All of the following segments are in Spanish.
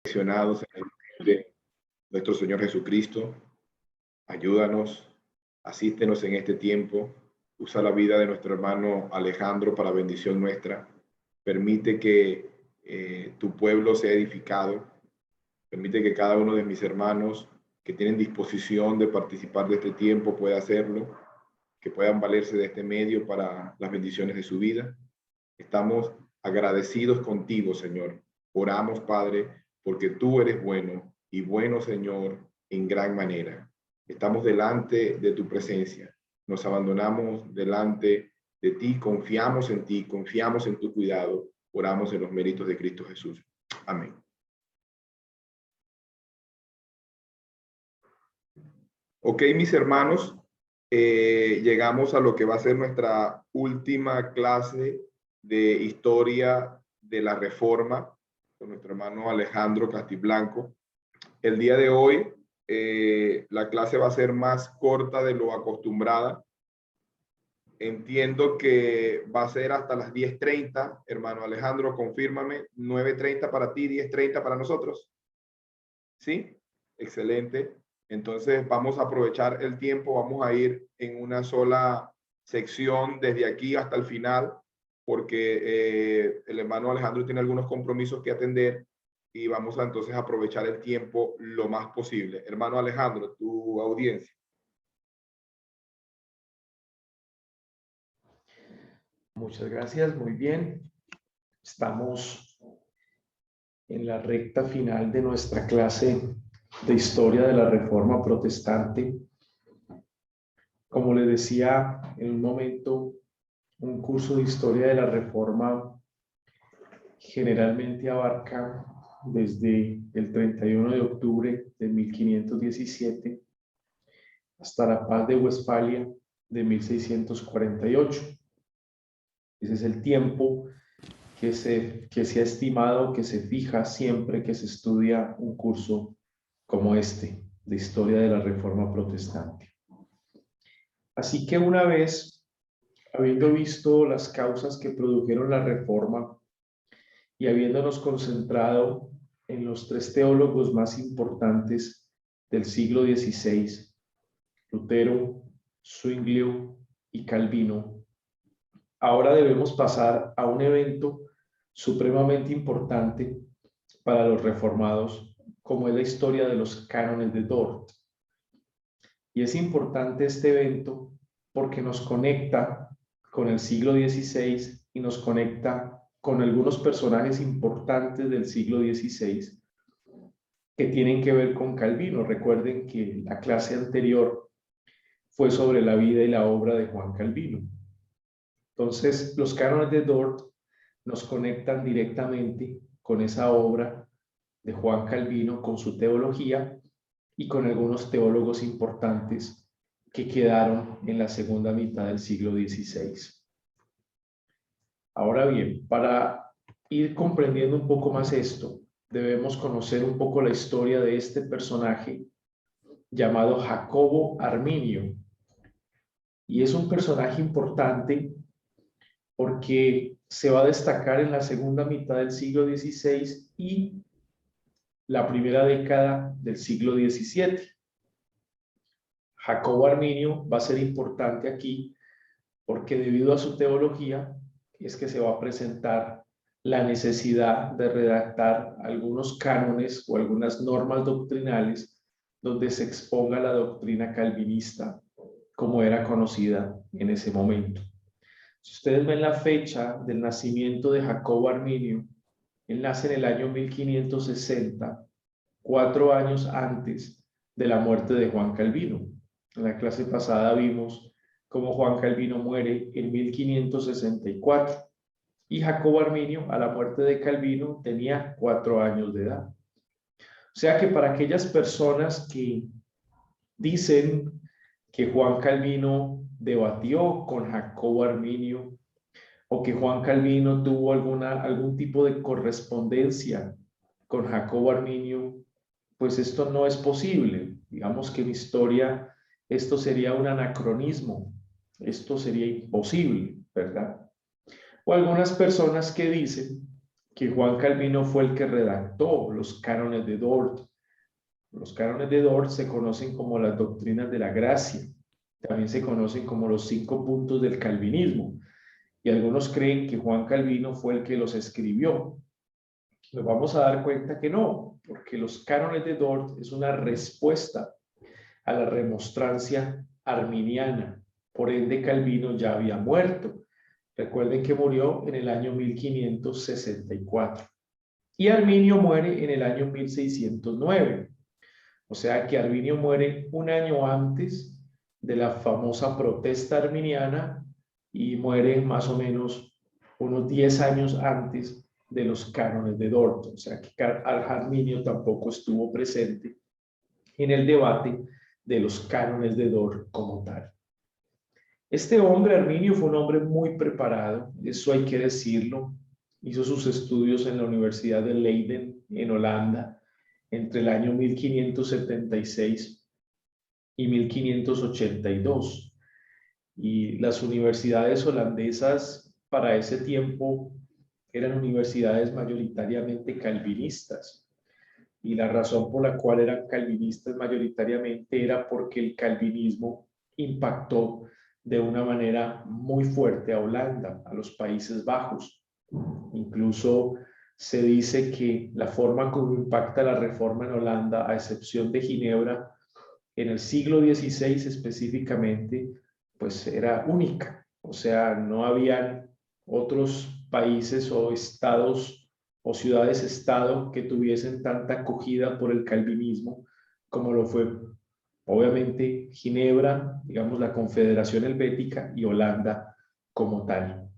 Perfeccionados en el nombre de nuestro Señor Jesucristo. Ayúdanos, asístenos en este tiempo. Usa la vida de nuestro hermano Alejandro para bendición nuestra. Permite que tu pueblo sea edificado. Permite que cada uno de mis hermanos que tienen disposición de participar de este tiempo pueda hacerlo, que puedan valerse de este medio para las bendiciones de su vida. Estamos agradecidos contigo, Señor. Oramos, Padre, porque tú eres bueno y bueno, Señor, en gran manera. Estamos delante de tu presencia. Nos abandonamos delante de ti, confiamos en ti, confiamos en tu cuidado. Oramos en los méritos de Cristo Jesús. Amén. Ok, mis hermanos, llegamos a lo que va a ser nuestra última clase de historia de la Reforma con nuestro hermano Alejandro Castiblanco. El día de hoy la clase va a ser más corta de lo acostumbrada. Entiendo que va a ser hasta las 10:30. Hermano Alejandro, confírmame, 9:30 para ti, 10:30 para nosotros. ¿Sí? Excelente. Entonces vamos a aprovechar el tiempo, vamos a ir en una sola sección desde aquí hasta el final, porque el hermano Alejandro tiene algunos compromisos que atender y vamos a entonces aprovechar el tiempo lo más posible. Hermano Alejandro, tu audiencia. Muchas gracias, muy bien. Estamos en la recta final de nuestra clase de Historia de la Reforma Protestante. Como les decía en un momento, un curso de Historia de la Reforma generalmente abarca desde el 31 de octubre de 1517 hasta la Paz de Westfalia de 1648. Ese es el tiempo que se ha estimado, que se fija siempre que se estudia un curso como este, de Historia de la Reforma Protestante. Así que una vez, habiendo visto las causas que produjeron la Reforma y habiéndonos concentrado en los tres teólogos más importantes del siglo XVI, Lutero, Zwinglio y Calvino, ahora debemos pasar a un evento supremamente importante para los reformados, como es la historia de los cánones de Dort. Y es importante este evento porque nos conecta con el siglo XVI y nos conecta con algunos personajes importantes del siglo XVI que tienen que ver con Calvino. Recuerden que la clase anterior fue sobre la vida y la obra de Juan Calvino. Entonces, los cánones de Dort nos conectan directamente con esa obra de Juan Calvino, con su teología y con algunos teólogos importantes que quedaron en la segunda mitad del siglo XVI. Ahora bien, para ir comprendiendo un poco más esto, debemos conocer un poco la historia de este personaje llamado Jacobo Arminio. Y es un personaje importante porque se va a destacar en la segunda mitad del siglo XVI y la primera década del siglo XVII. Jacobo Arminio va a ser importante aquí porque debido a su teología es que se va a presentar la necesidad de redactar algunos cánones o algunas normas doctrinales donde se exponga la doctrina calvinista como era conocida en ese momento. Si ustedes ven la fecha del nacimiento de Jacobo Arminio, él nace en el año 1560, 4 años antes de la muerte de Juan Calvino. En la clase pasada vimos cómo Juan Calvino muere en 1564 y Jacobo Arminio a la muerte de Calvino tenía 4 años de edad. O sea que para aquellas personas que dicen que Juan Calvino debatió con Jacobo Arminio o que Juan Calvino tuvo algún tipo de correspondencia con Jacobo Arminio, pues esto no es posible. Digamos que en historia esto sería un anacronismo, esto sería imposible, ¿verdad? O algunas personas que dicen que Juan Calvino fue el que redactó los cánones de Dort. Los cánones de Dort se conocen como las doctrinas de la gracia. También se conocen como los 5 puntos del calvinismo. Y algunos creen que Juan Calvino fue el que los escribió. Nos vamos a dar cuenta que no, porque los cánones de Dort es una respuesta a la remonstrancia arminiana. Por ende, Calvino ya había muerto. Recuerden que murió en el año 1564. Y Arminio muere en el año 1609. O sea que Arminio muere un año antes de la famosa protesta arminiana y muere más o menos unos 10 años antes de los cánones de Dort. O sea que Arminio tampoco estuvo presente en el debate de los cánones de Dort como tal. Este hombre, Arminio, fue un hombre muy preparado, eso hay que decirlo. Hizo sus estudios en la Universidad de Leiden, en Holanda, entre el año 1576 y 1582. Y las universidades holandesas para ese tiempo eran universidades mayoritariamente calvinistas. Y la razón por la cual eran calvinistas mayoritariamente era porque el calvinismo impactó de una manera muy fuerte a Holanda, a los Países Bajos. Incluso se dice que la forma como impacta la reforma en Holanda, a excepción de Ginebra, en el siglo XVI específicamente, pues era única. O sea, no habían otros países o estados o ciudades-estado que tuviesen tanta acogida por el calvinismo como lo fue, obviamente, Ginebra, digamos, la Confederación Helvética y Holanda como tal.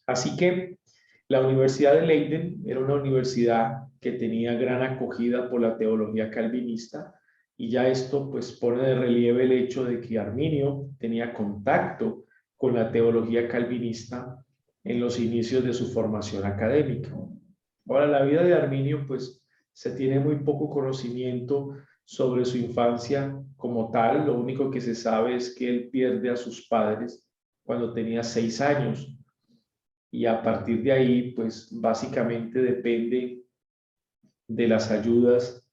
Así que la Universidad de Leiden era una universidad que tenía gran acogida por la teología calvinista, y ya esto pues pone de relieve el hecho de que Arminio tenía contacto con la teología calvinista en los inicios de su formación académica. Ahora, la vida de Arminio pues se tiene muy poco conocimiento sobre su infancia como tal. Lo único que se sabe es que él pierde a sus padres cuando tenía 6 años. Y a partir de ahí, pues básicamente depende de las ayudas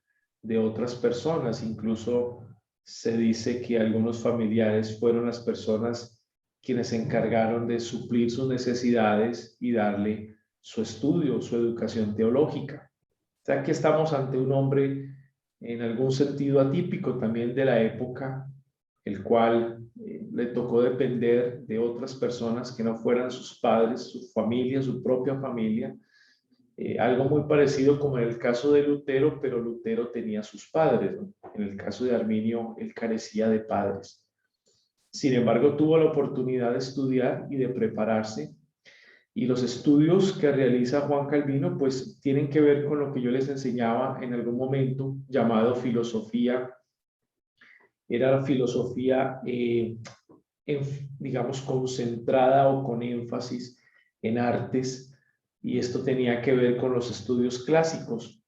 de otras personas. Incluso se dice que algunos familiares fueron las personas quienes se encargaron de suplir sus necesidades y darle su estudio, su educación teológica. O sea que estamos ante un hombre en algún sentido atípico también de la época, el cual le tocó depender de otras personas que no fueran sus padres, su familia, su propia familia. Algo muy parecido como en el caso de Lutero, pero Lutero tenía sus padres, ¿no? En el caso de Arminio, él carecía de padres. Sin embargo, tuvo la oportunidad de estudiar y de prepararse. Y los estudios que realiza Juan Calvino, pues tienen que ver con lo que yo les enseñaba en algún momento, llamado filosofía. Era la filosofía, digamos, concentrada o con énfasis en artes, y esto tenía que ver con los estudios clásicos.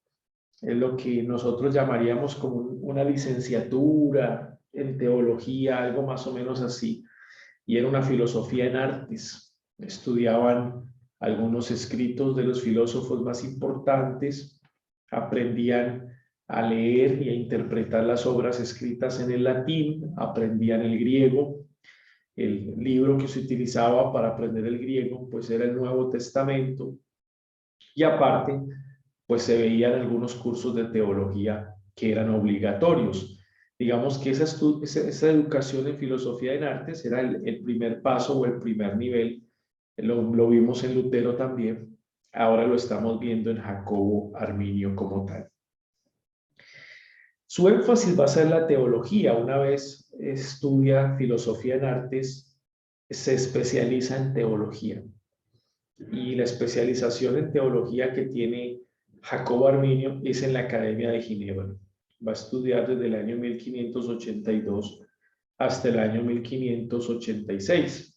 Es lo que nosotros llamaríamos como una licenciatura en teología, algo más o menos así, y era una filosofía en artes. Estudiaban algunos escritos de los filósofos más importantes, aprendían a leer y a interpretar las obras escritas en el latín, aprendían el griego. El libro que se utilizaba para aprender el griego pues era el Nuevo Testamento, y aparte pues se veían algunos cursos de teología que eran obligatorios. Digamos que esa educación en filosofía en artes era el primer paso o el primer nivel. Lo vimos en Lutero también. Ahora lo estamos viendo en Jacobo Arminio como tal. Su énfasis va a ser la teología. Una vez estudia filosofía en artes, se especializa en teología. Y la especialización en teología que tiene Jacobo Arminio es en la Academia de Ginebra. Va a estudiar desde el año 1582 hasta el año 1586.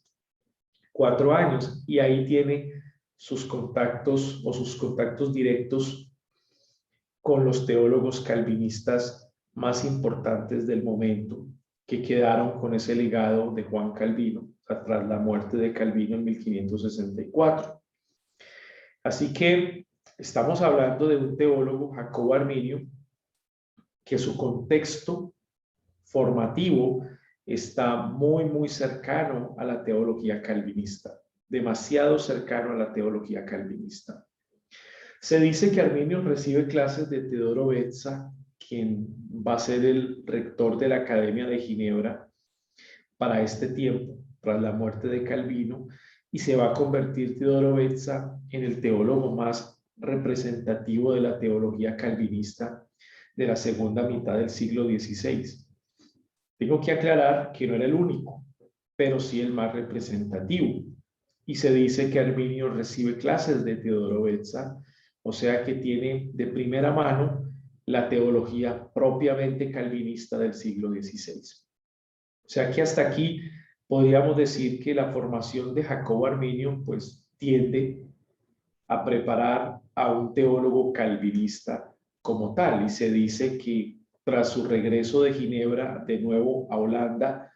4 años, y ahí tiene sus contactos o sus contactos directos con los teólogos calvinistas más importantes del momento, que quedaron con ese legado de Juan Calvino tras la muerte de Calvino en 1564. Así que Estamos hablando de un teólogo, Jacobo Arminio, que su contexto formativo está muy cercano a la teología calvinista, demasiado cercano a la teología calvinista. Se dice que Arminio recibe clases de Teodoro Beza, quien va a ser el rector de la Academia de Ginebra para este tiempo, tras la muerte de Calvino, y se va a convertir Teodoro Beza en el teólogo más representativo de la teología calvinista de la segunda mitad del siglo XVI. Tengo que aclarar que no era el único, pero sí el más representativo. Y se dice que Arminio recibe clases de Teodoro Beza, o sea que tiene de primera mano la teología propiamente calvinista del siglo XVI. O sea que hasta aquí podríamos decir que la formación de Jacobo Arminio pues tiende a preparar a un teólogo calvinista como tal, y se dice que tras su regreso de Ginebra de nuevo a Holanda,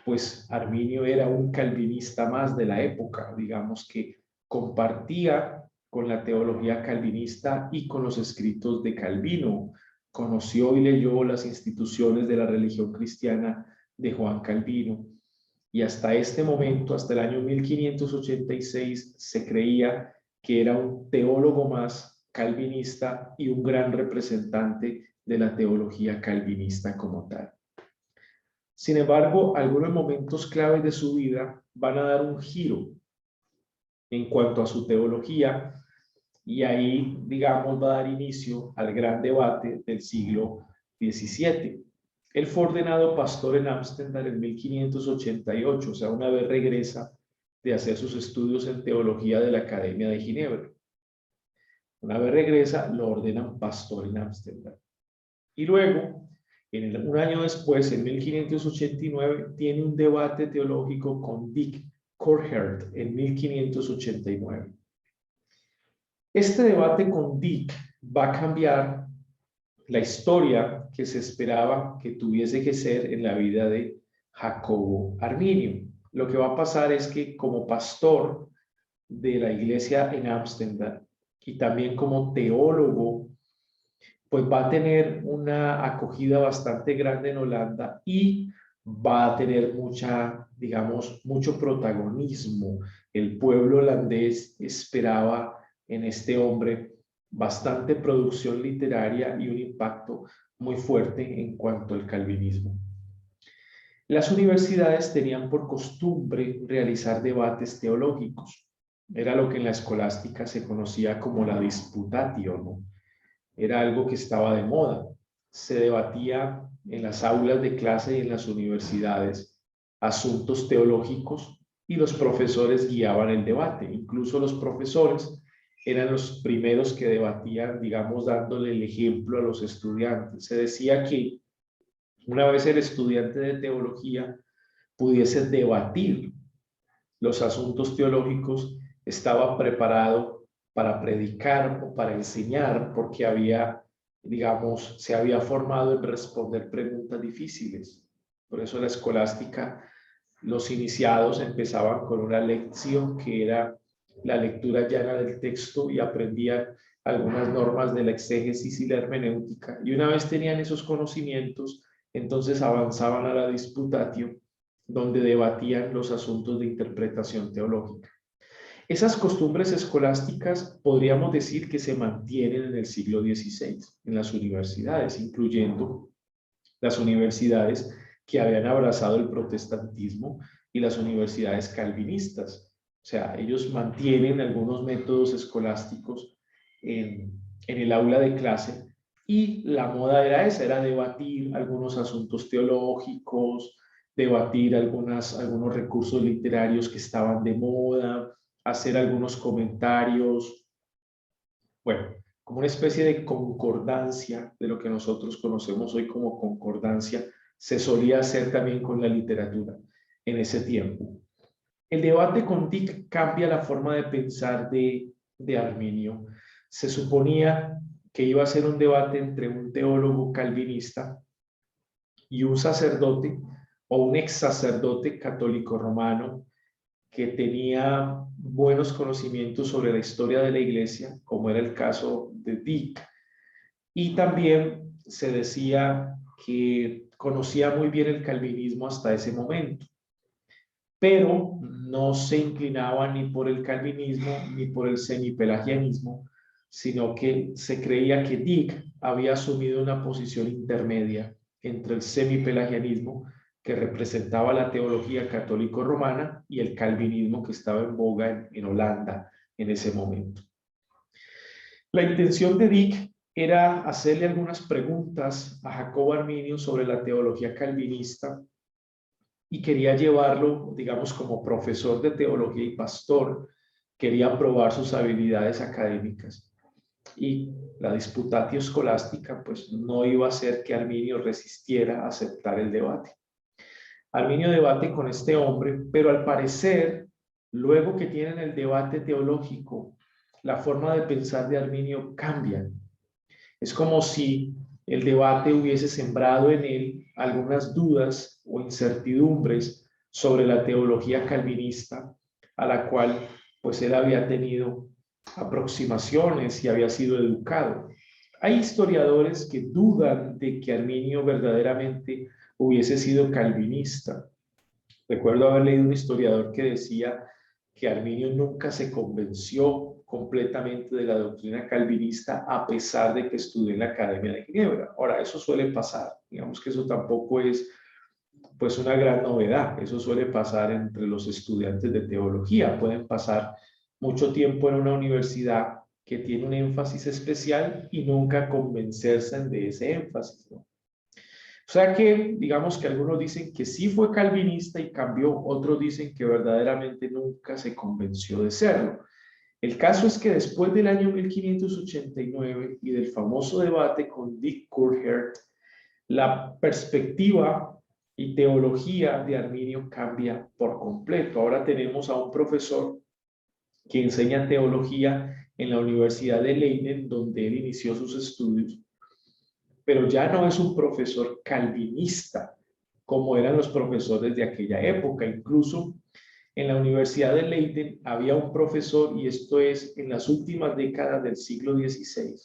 pues Arminio era un calvinista más de la época, digamos que compartía con la teología calvinista y con los escritos de Calvino, conoció y leyó las instituciones de la religión cristiana de Juan Calvino, y hasta este momento, hasta el año 1586, se creía que era un teólogo más calvinista y un gran representante de la teología calvinista como tal. Sin embargo, algunos momentos claves de su vida van a dar un giro en cuanto a su teología, y ahí, digamos, va a dar inicio al gran debate del siglo XVII. Él fue ordenado pastor en Ámsterdam en 1588, o sea, una vez regresa de hacer sus estudios en teología de la Academia de Ginebra. Una vez regresa, lo ordenan pastor en Ámsterdam. Y luego, un año después, en 1589, tiene un debate teológico con Dick Courtherdt en 1589. Este debate con Dick va a cambiar la historia que se esperaba que tuviese que ser en la vida de Jacobo Arminio. Lo que va a pasar es que como pastor de la iglesia en Ámsterdam y también como teólogo, pues va a tener una acogida bastante grande en Holanda y va a tener mucho protagonismo. El pueblo holandés esperaba en este hombre bastante producción literaria y un impacto muy fuerte en cuanto al calvinismo. Las universidades tenían por costumbre realizar debates teológicos. Era lo que en la escolástica se conocía como la disputatio, ¿no? Era algo que estaba de moda. Se debatía en las aulas de clase y en las universidades asuntos teológicos y los profesores guiaban el debate. Incluso los profesores eran los primeros que debatían, digamos, dándole el ejemplo a los estudiantes. Se decía que una vez el estudiante de teología pudiese debatir los asuntos teológicos, estaba preparado para predicar o para enseñar, porque se había formado en responder preguntas difíciles. Por eso la escolástica, los iniciados empezaban con una lección que era la lectura llana del texto y aprendían algunas normas de la exégesis y la hermenéutica. Y una vez tenían esos conocimientos, entonces avanzaban a la disputatio, donde debatían los asuntos de interpretación teológica. Esas costumbres escolásticas podríamos decir que se mantienen en el siglo XVI en las universidades, incluyendo las universidades que habían abrazado el protestantismo y las universidades calvinistas. O sea, ellos mantienen algunos métodos escolásticos en el aula de clase, y la moda era esa, era debatir algunos asuntos teológicos, debatir algunos recursos literarios que estaban de moda, hacer algunos comentarios, bueno, como una especie de concordancia de lo que nosotros conocemos hoy como concordancia, se solía hacer también con la literatura en ese tiempo. El debate con Dick cambia la forma de pensar de Arminio. Se suponía que iba a ser un debate entre un teólogo calvinista y un sacerdote o un ex sacerdote católico romano que tenía buenos conocimientos sobre la historia de la iglesia, como era el caso de Dick, y también se decía que conocía muy bien el calvinismo hasta ese momento, pero no se inclinaba ni por el calvinismo ni por el semipelagianismo, sino que se creía que Dick había asumido una posición intermedia entre el semipelagianismo, que representaba la teología católico-romana, y el calvinismo que estaba en boga en Holanda en ese momento. La intención de Dick era hacerle algunas preguntas a Jacobo Arminio sobre la teología calvinista, y quería llevarlo, digamos, como profesor de teología y pastor, quería probar sus habilidades académicas. Y la disputatio escolástica, pues no iba a hacer que Arminio resistiera a aceptar el debate. Arminio debate con este hombre, pero al parecer, luego que tienen el debate teológico, la forma de pensar de Arminio cambia. Es como si el debate hubiese sembrado en él algunas dudas o incertidumbres sobre la teología calvinista, a la cual pues él había tenido aproximaciones y había sido educado. Hay historiadores que dudan de que Arminio verdaderamente hubiese sido calvinista. Recuerdo haber leído un historiador que decía que Arminio nunca se convenció completamente de la doctrina calvinista, a pesar de que estudió en la Academia de Ginebra. Ahora, eso suele pasar, digamos que eso tampoco es pues una gran novedad, eso suele pasar entre los estudiantes de teología, pueden pasar mucho tiempo en una universidad que tiene un énfasis especial y nunca convencerse de ese énfasis, ¿no? O sea que, digamos que algunos dicen que sí fue calvinista y cambió, otros dicen que verdaderamente nunca se convenció de serlo. El caso es que después del año 1589 y del famoso debate con Dick Courther, la perspectiva y teología de Arminio cambia por completo. Ahora tenemos a un profesor que enseña teología en la Universidad de Leiden, donde él inició sus estudios, pero ya no es un profesor calvinista como eran los profesores de aquella época. Incluso en la Universidad de Leiden había un profesor, y esto es en las últimas décadas del siglo XVI,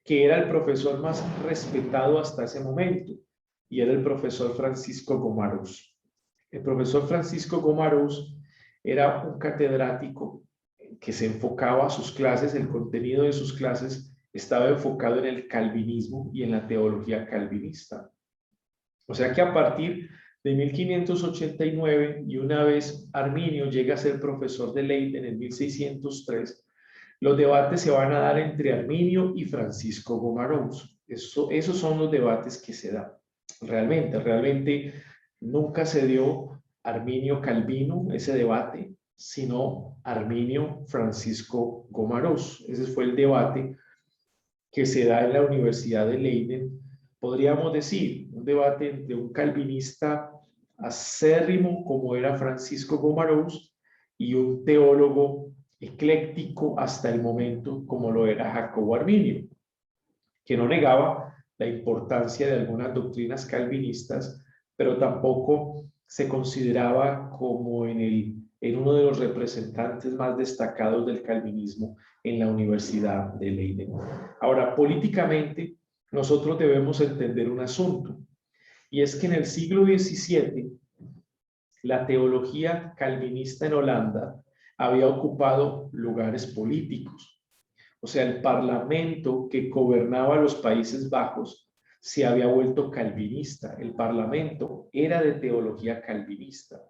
que era el profesor más respetado hasta ese momento, y era el profesor Francisco Gomarus. El profesor Francisco Gomarus era un catedrático que se enfocaba a sus clases, el contenido de sus clases estaba enfocado en el calvinismo y en la teología calvinista. O sea que a partir de 1589, y una vez Arminio llega a ser profesor de Leiden en 1603, los debates se van a dar entre Arminio y Francisco Gomarus. Esos son los debates que se dan. Realmente nunca se dio Arminio Calvino ese debate, sino Arminio Francisco Gomarus. Ese fue el debate que se da en la Universidad de Leiden. Podríamos decir, un debate entre un calvinista acérrimo como era Francisco Gomarus y un teólogo ecléctico hasta el momento como lo era Jacobo Arminio, que no negaba la importancia de algunas doctrinas calvinistas, pero tampoco se consideraba como en uno de los representantes más destacados del calvinismo en la Universidad de Leiden. Ahora, políticamente, nosotros debemos entender un asunto, y es que en el siglo XVII, la teología calvinista en Holanda había ocupado lugares políticos. O sea, el parlamento que gobernaba los Países Bajos se había vuelto calvinista. El parlamento era de teología calvinista.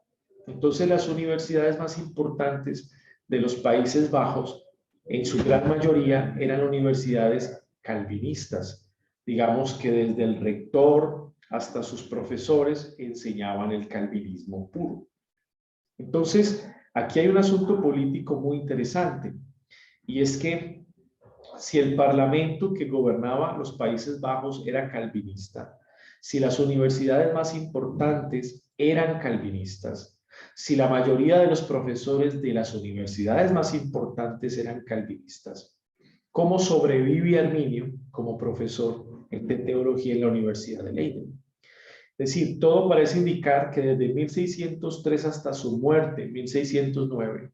Entonces, las universidades más importantes de los Países Bajos, en su gran mayoría, eran universidades calvinistas. Digamos que desde el rector hasta sus profesores enseñaban el calvinismo puro. Entonces, aquí hay un asunto político muy interesante, y es que si el parlamento que gobernaba los Países Bajos era calvinista, si las universidades más importantes eran calvinistas, si la mayoría de los profesores de las universidades más importantes eran calvinistas, ¿cómo sobrevive Arminio como profesor de teología en la Universidad de Leiden? Es decir, todo parece indicar que desde 1603 hasta su muerte, en 1609,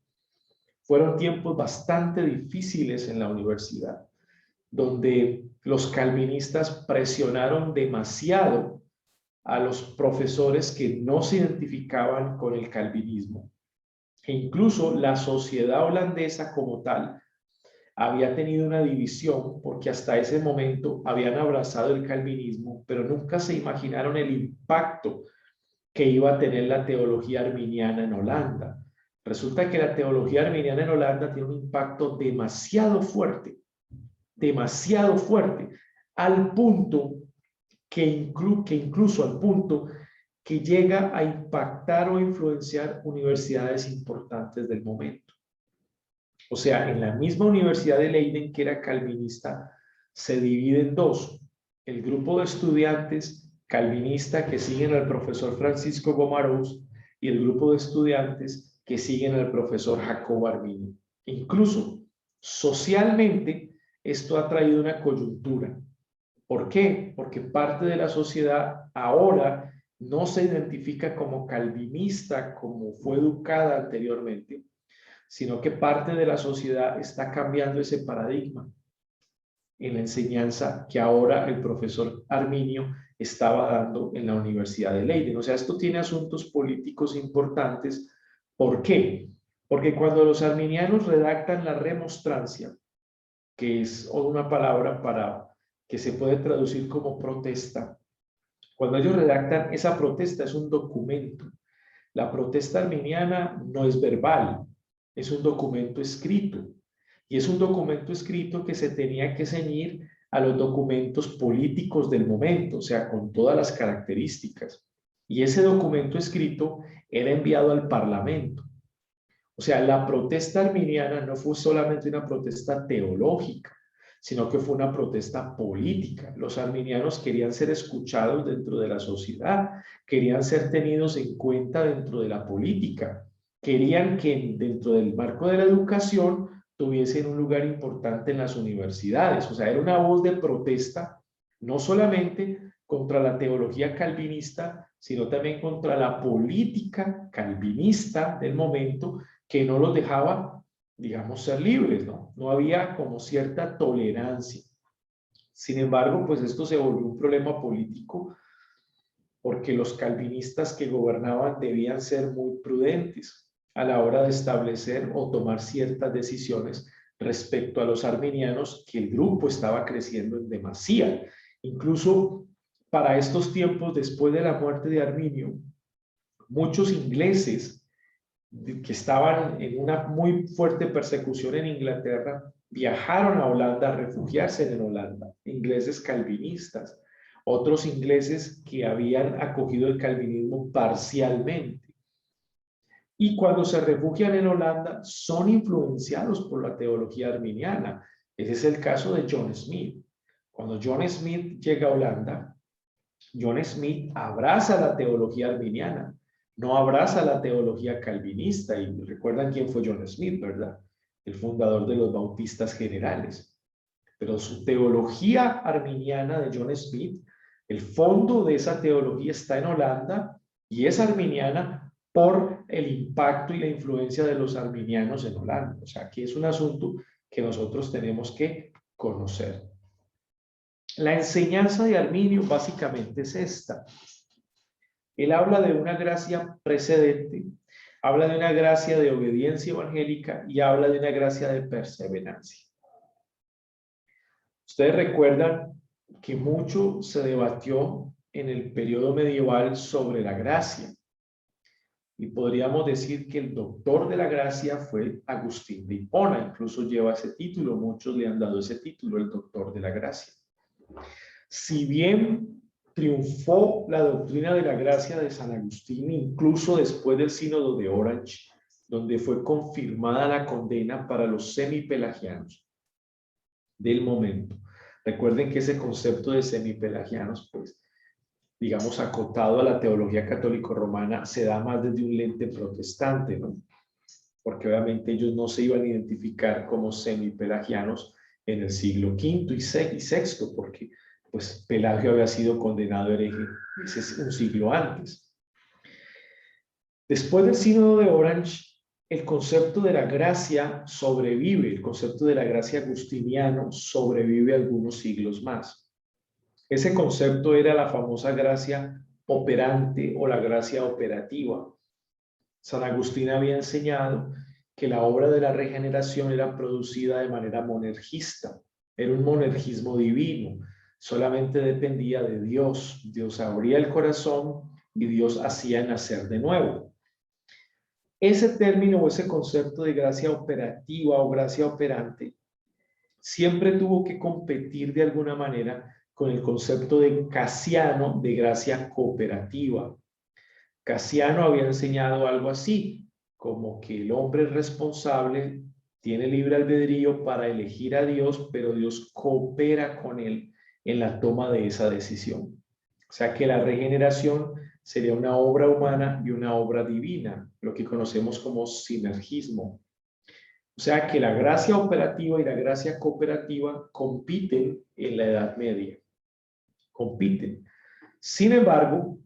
fueron tiempos bastante difíciles en la universidad, donde los calvinistas presionaron demasiado a los profesores que no se identificaban con el calvinismo. E incluso la sociedad holandesa como tal había tenido una división porque hasta ese momento habían abrazado el calvinismo, pero nunca se imaginaron el impacto que iba a tener la teología arminiana en Holanda. Resulta que la teología arminiana en Holanda tiene un impacto demasiado fuerte, al punto que incluso al punto que llega a impactar o influenciar universidades importantes del momento. O sea, en la misma Universidad de Leiden, que era calvinista, se divide en dos. El grupo de estudiantes calvinista que siguen al profesor Francisco Gomarus y el grupo de estudiantes que siguen al profesor Jacobo Arminio. Incluso socialmente esto ha traído una coyuntura. ¿Por qué? Porque parte de la sociedad ahora no se identifica como calvinista como fue educada anteriormente, sino que parte de la sociedad está cambiando ese paradigma en la enseñanza que ahora el profesor Arminio estaba dando en la Universidad de Leiden. O sea, esto tiene asuntos políticos importantes. ¿Por qué? Porque cuando los arminianos redactan la remonstrancia, que es una palabra para que se puede traducir como protesta, cuando ellos redactan esa protesta es un documento. La protesta arminiana no es verbal, es un documento escrito. Y es un documento escrito que se tenía que ceñir a los documentos políticos del momento, o sea, con todas las características. Y ese documento escrito era enviado al Parlamento. O sea, la protesta arminiana no fue solamente una protesta teológica, sino que fue una protesta política. Los arminianos querían ser escuchados dentro de la sociedad, querían ser tenidos en cuenta dentro de la política, querían que dentro del marco de la educación tuviesen un lugar importante en las universidades. O sea, era una voz de protesta, no solamente contra la teología calvinista, sino también contra la política calvinista del momento, que no los dejaba, digamos, ser libres, ¿no? No había como cierta tolerancia. Sin embargo, pues esto se volvió un problema político porque los calvinistas que gobernaban debían ser muy prudentes a la hora de establecer o tomar ciertas decisiones respecto a los arminianos, que el grupo estaba creciendo en demasía. Incluso para estos tiempos, después de la muerte de Arminio, muchos ingleses que estaban en una muy fuerte persecución en Inglaterra, viajaron a Holanda a refugiarse en Holanda, ingleses calvinistas, otros ingleses que habían acogido el calvinismo parcialmente. Y cuando se refugian en Holanda, son influenciados por la teología arminiana. Ese es el caso de John Smith. Cuando John Smith llega a Holanda, John Smith abraza la teología arminiana, no abraza la teología calvinista. Y recuerdan quién fue John Smith, ¿verdad? El fundador de los bautistas generales. Pero su teología arminiana de John Smith, el fondo de esa teología está en Holanda y es arminiana por el impacto y la influencia de los arminianos en Holanda. O sea, que es un asunto que nosotros tenemos que conocer. La enseñanza de Arminio básicamente es esta. Él habla de una gracia precedente, habla de una gracia de obediencia evangélica y habla de una gracia de perseverancia. Ustedes recuerdan que mucho se debatió en el periodo medieval sobre la gracia. Y podríamos decir que el doctor de la gracia fue Agustín de Hipona, incluso lleva ese título, muchos le han dado ese título, el doctor de la gracia. Si bien triunfó la doctrina de la gracia de San Agustín, incluso después del sínodo de Orange, donde fue confirmada la condena para los semipelagianos del momento. Recuerden que ese concepto de semipelagianos, pues, digamos, acotado a la teología católico-romana, se da más desde un lente protestante, ¿no? Porque obviamente ellos no se iban a identificar como semipelagianos en el siglo V y VI, porque pues pues Pelagio había sido condenado hereje, ese es un siglo antes. Después del sínodo de Orange, el concepto de la gracia sobrevive, el concepto de la gracia agustiniano sobrevive algunos siglos más. Ese concepto era la famosa gracia operante o la gracia operativa. San Agustín había enseñado que la obra de la regeneración era producida de manera monergista, era un monergismo divino, solamente dependía de Dios. Dios abría el corazón y Dios hacía nacer de nuevo. Ese término o ese concepto de gracia operativa o gracia operante siempre tuvo que competir de alguna manera con el concepto de Casiano de gracia cooperativa. Casiano había enseñado algo así, como que el hombre responsable tiene libre albedrío para elegir a Dios, pero Dios coopera con él en la toma de esa decisión. O sea que la regeneración sería una obra humana y una obra divina, lo que conocemos como sinergismo. O sea que la gracia operativa y la gracia cooperativa compiten en la Edad Media. Compiten. Sin embargo,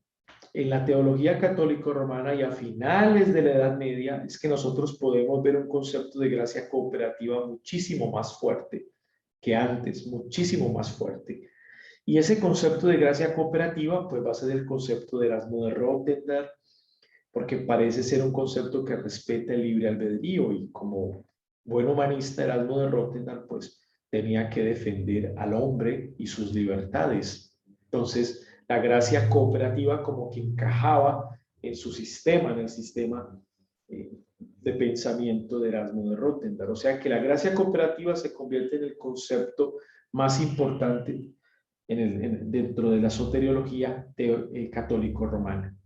en la teología católico-romana y a finales de la Edad Media es que nosotros podemos ver un concepto de gracia cooperativa muchísimo más fuerte que antes, muchísimo más fuerte. Y ese concepto de gracia cooperativa pues va a ser el concepto de Erasmo de Rotterdam, porque parece ser un concepto que respeta el libre albedrío y como buen humanista Erasmo de Rotterdam pues tenía que defender al hombre y sus libertades. Entonces la gracia cooperativa como que encajaba en su sistema, en el sistema de pensamiento de Erasmo de Rotterdam. O sea que la gracia cooperativa se convierte en el concepto más importante dentro de la soteriología católico-romana.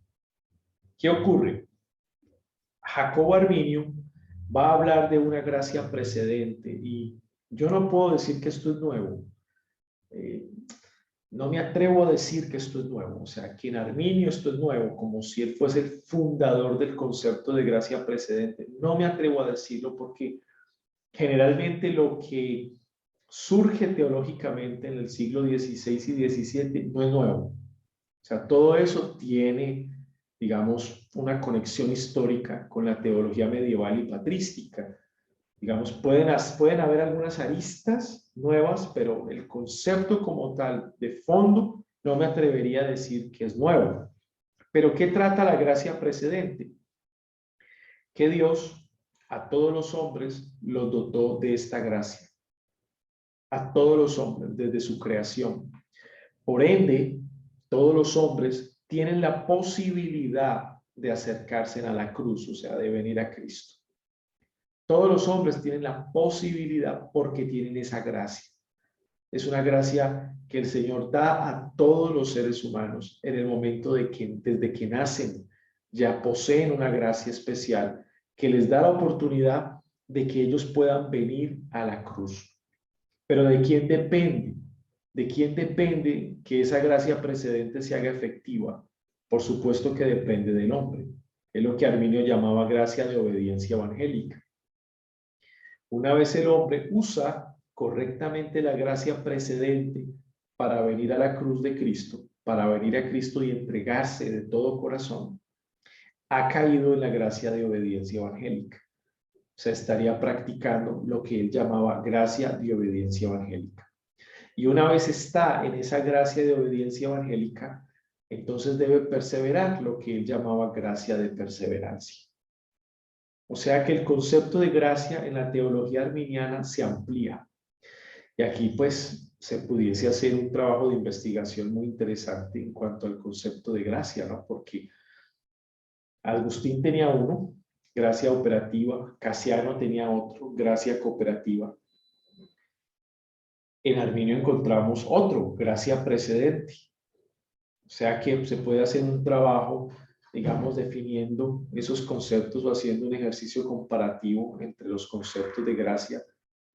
¿Qué ocurre? Jacobo Arminio va a hablar de una gracia precedente y yo no puedo decir que esto es nuevo. No me atrevo a decir que esto es nuevo. O sea, que en Arminio esto es nuevo, como si él fuese el fundador del concepto de gracia precedente. No me atrevo a decirlo porque generalmente lo que surge teológicamente en el siglo XVI y XVII no es nuevo. O sea, todo eso tiene, digamos, una conexión histórica con la teología medieval y patrística. Digamos, pueden haber algunas aristas nuevas, pero el concepto como tal, de fondo, no me atrevería a decir que es nuevo. Pero ¿qué trata la gracia precedente? Que Dios a todos los hombres los dotó de esta gracia. A todos los hombres, desde su creación. Por ende, todos los hombres tienen la posibilidad de acercarse a la cruz, o sea, de venir a Cristo. Todos los hombres tienen la posibilidad porque tienen esa gracia. Es una gracia que el Señor da a todos los seres humanos en el momento de que, desde que nacen, ya poseen una gracia especial que les da la oportunidad de que ellos puedan venir a la cruz. Pero ¿de quién depende? ¿De quién depende que esa gracia precedente se haga efectiva? Por supuesto que depende del hombre. Es lo que Arminio llamaba gracia de obediencia evangélica. Una vez el hombre usa correctamente la gracia precedente para venir a la cruz de Cristo, para venir a Cristo y entregarse de todo corazón, ha caído en la gracia de obediencia evangélica. Se estaría practicando lo que él llamaba gracia de obediencia evangélica. Y una vez está en esa gracia de obediencia evangélica, entonces debe perseverar, lo que él llamaba gracia de perseverancia. O sea que el concepto de gracia en la teología arminiana se amplía. Y aquí pues se pudiese hacer un trabajo de investigación muy interesante en cuanto al concepto de gracia, ¿no? Porque Agustín tenía uno, gracia operativa, Casiano tenía otro, gracia cooperativa. En Arminio encontramos otro, gracia precedente. O sea que se puede hacer un trabajo, digamos, definiendo esos conceptos o haciendo un ejercicio comparativo entre los conceptos de gracia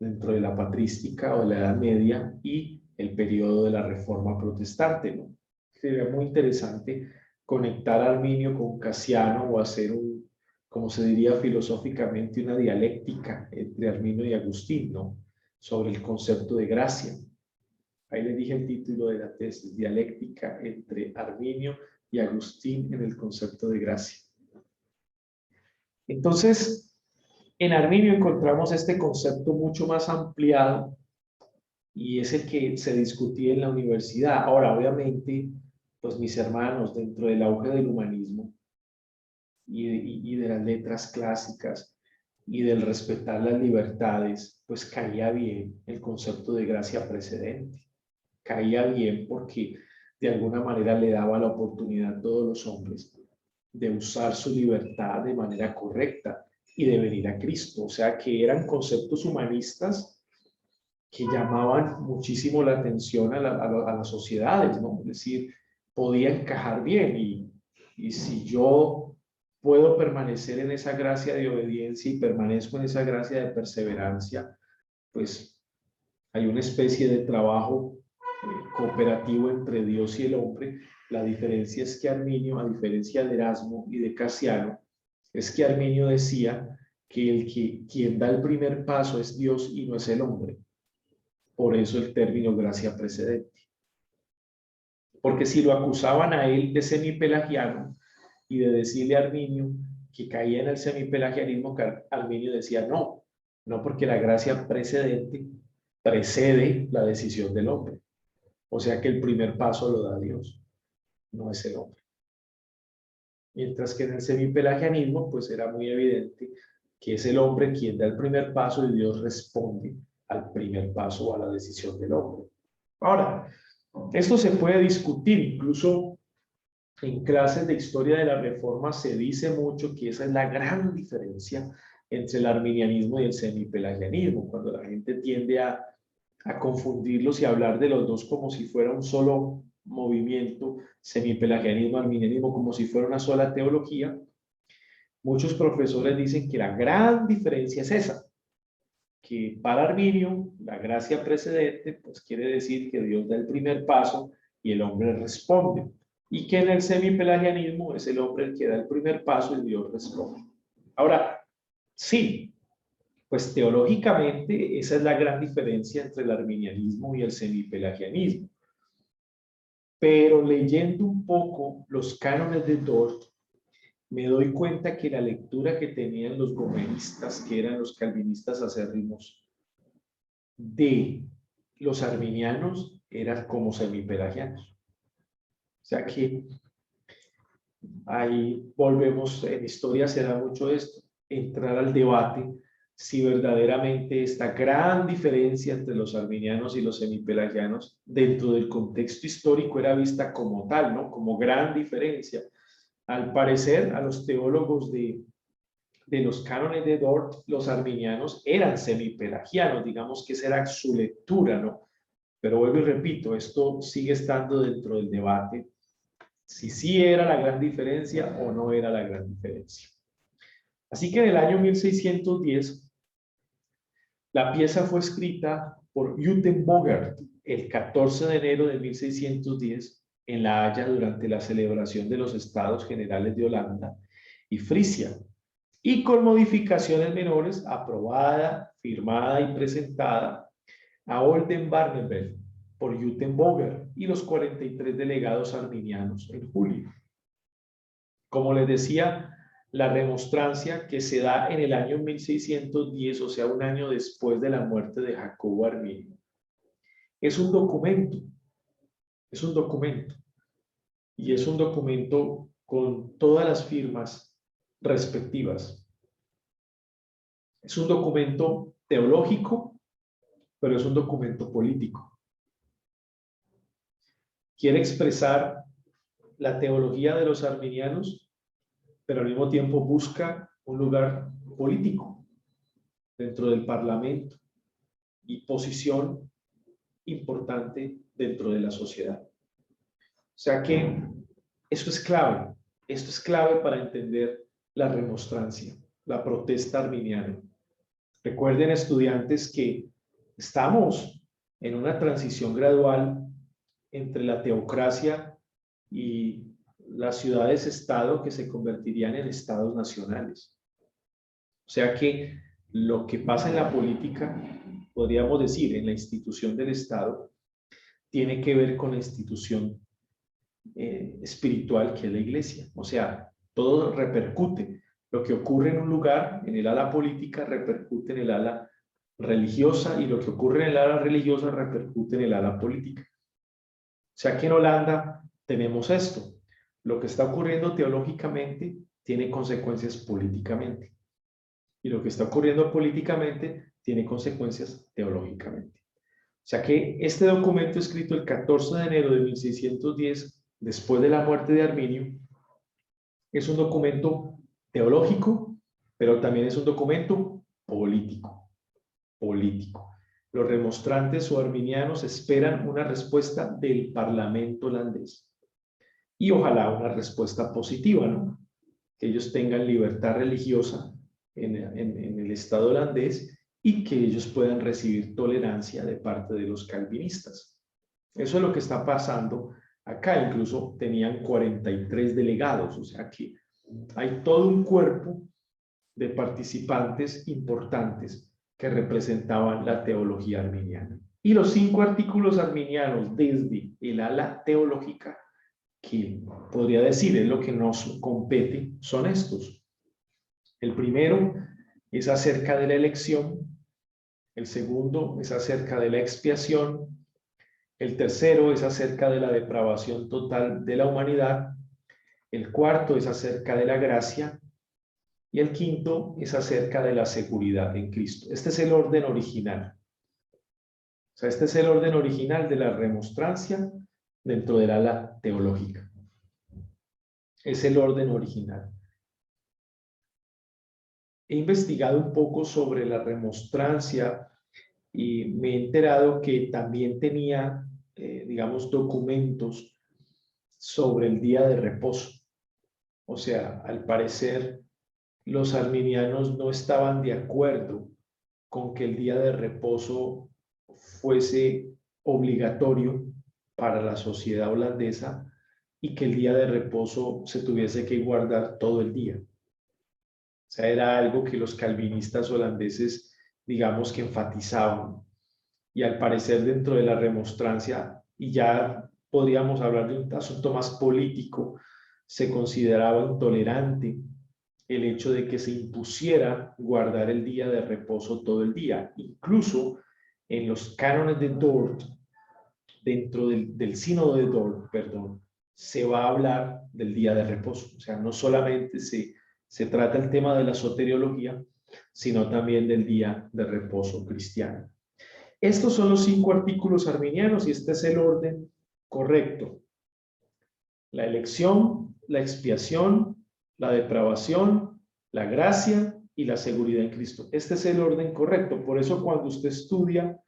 dentro de la patrística o de la Edad Media y el periodo de la Reforma Protestante, ¿no? Sería muy interesante conectar a Arminio con Casiano o hacer un, como se diría filosóficamente, una dialéctica entre Arminio y Agustín, ¿no? Sobre el concepto de gracia. Ahí les dije el título de la tesis, dialéctica entre Arminio y Agustín en el concepto de gracia. Entonces, en Arminio encontramos este concepto mucho más ampliado y es el que se discutía en la universidad. Ahora, obviamente, pues mis hermanos, dentro del auge del humanismo y de las letras clásicas y del respetar las libertades, pues caía bien el concepto de gracia precedente. Caía bien porque de alguna manera le daba la oportunidad a todos los hombres de usar su libertad de manera correcta y de venir a Cristo. O sea que eran conceptos humanistas que llamaban muchísimo la atención a las sociedades, ¿no? Es decir, podía encajar bien y si yo puedo permanecer en esa gracia de obediencia y permanezco en esa gracia de perseverancia, pues hay una especie de trabajo cooperativo entre Dios y el hombre. La diferencia es que Arminio, a diferencia de Erasmo y de Casiano, es que Arminio decía que quien da el primer paso es Dios y no es el hombre. Por eso el término gracia precedente. Porque si lo acusaban a él de semipelagiano y de decirle a Arminio que caía en el semipelagianismo, Arminio decía no, no porque la gracia precedente precede la decisión del hombre. O sea que el primer paso lo da Dios, no es el hombre. Mientras que en el semipelagianismo, pues era muy evidente que es el hombre quien da el primer paso y Dios responde al primer paso o a la decisión del hombre. Ahora, esto se puede discutir, incluso en clases de historia de la Reforma se dice mucho que esa es la gran diferencia entre el arminianismo y el semipelagianismo, cuando la gente tiende a confundirlos y hablar de los dos como si fuera un solo movimiento, semipelagianismo, arminianismo, como si fuera una sola teología. Muchos profesores dicen que la gran diferencia es esa, que para Arminio la gracia precedente pues quiere decir que Dios da el primer paso y el hombre responde, y que en el semipelagianismo es el hombre el que da el primer paso y Dios responde. Ahora, sí, pues teológicamente esa es la gran diferencia entre el arminianismo y el semipelagianismo. Pero leyendo un poco los cánones de Dort, me doy cuenta que la lectura que tenían los gomeristas, que eran los calvinistas acérrimos, de los arminianos, eran como semipelagianos. O sea que ahí volvemos, en historia se da mucho esto, entrar al debate si verdaderamente esta gran diferencia entre los arminianos y los semipelagianos dentro del contexto histórico era vista como tal, ¿no? Como gran diferencia. Al parecer, a los teólogos de los cánones de Dort, los arminianos eran semipelagianos, digamos que esa era su lectura, ¿no? Pero vuelvo y repito, esto sigue estando dentro del debate, si sí era la gran diferencia o no era la gran diferencia. Así que en el año 1610, la pieza fue escrita por Utenbogert el 14 de enero de 1610 en La Haya durante la celebración de los Estados Generales de Holanda y Frisia, y con modificaciones menores aprobada, firmada y presentada a Oldenbarnevelt por Utenbogert y los 43 delegados arminianos en julio. Como les decía, la remonstrancia que se da en el año 1610, o sea, un año después de la muerte de Jacobo Arminio, es un documento, y es un documento con todas las firmas respectivas. Es un documento teológico, pero es un documento político. Quiere expresar la teología de los arminianos, pero al mismo tiempo busca un lugar político dentro del Parlamento y posición importante dentro de la sociedad. O sea que esto es clave para entender la remonstrancia, la protesta arminiana. Recuerden, estudiantes, que estamos en una transición gradual entre la teocracia y las ciudades-estado que se convertirían en estados nacionales. O sea que lo que pasa en la política, podríamos decir, en la institución del Estado, tiene que ver con la institución espiritual que es la iglesia. O sea, todo repercute. Lo que ocurre en un lugar, en el ala política, repercute en el ala religiosa, y lo que ocurre en el ala religiosa repercute en el ala política. O sea que en Holanda tenemos esto. Lo que está ocurriendo teológicamente tiene consecuencias políticamente. Y lo que está ocurriendo políticamente tiene consecuencias teológicamente. O sea que este documento, escrito el 14 de enero de 1610, después de la muerte de Arminio, es un documento teológico, pero también es un documento político. Los remonstrantes o arminianos esperan una respuesta del Parlamento holandés. Y ojalá una respuesta positiva, ¿no? Que ellos tengan libertad religiosa en el Estado holandés y que ellos puedan recibir tolerancia de parte de los calvinistas. Eso es lo que está pasando acá. Incluso tenían 43 delegados, o sea que hay todo un cuerpo de participantes importantes que representaban la teología arminiana. Y los 5 artículos arminianos desde el ala teológica, que podría decir es lo que nos compete, son estos. El primero es acerca de la elección, el segundo es acerca de la expiación, el tercero es acerca de la depravación total de la humanidad, el cuarto es acerca de la gracia, y el quinto es acerca de la seguridad en Cristo. Este es el orden original. O sea, este es el orden original de la remonstrancia dentro del ala teológica. Es el orden original. He investigado un poco sobre la remonstrancia y me he enterado que también tenía, digamos, documentos sobre el día de reposo. O sea, al parecer, los arminianos no estaban de acuerdo con que el día de reposo fuese obligatorio para la sociedad holandesa y que el día de reposo se tuviese que guardar todo el día. O sea, era algo que los calvinistas holandeses, digamos, que enfatizaban. Y al parecer dentro de la remonstrancia, y ya podríamos hablar de un asunto más político, se consideraba intolerante el hecho de que se impusiera guardar el día de reposo todo el día. Incluso en los cánones de Dort, dentro del sínodo de Dort, perdón, se va a hablar del día de reposo. O sea, no solamente se trata el tema de la soteriología, sino también del día de reposo cristiano. Estos son los 5 artículos arminianos y este es el orden correcto. La elección, la expiación, la depravación, la gracia y la seguridad en Cristo. Este es el orden correcto. Por eso cuando usted estudia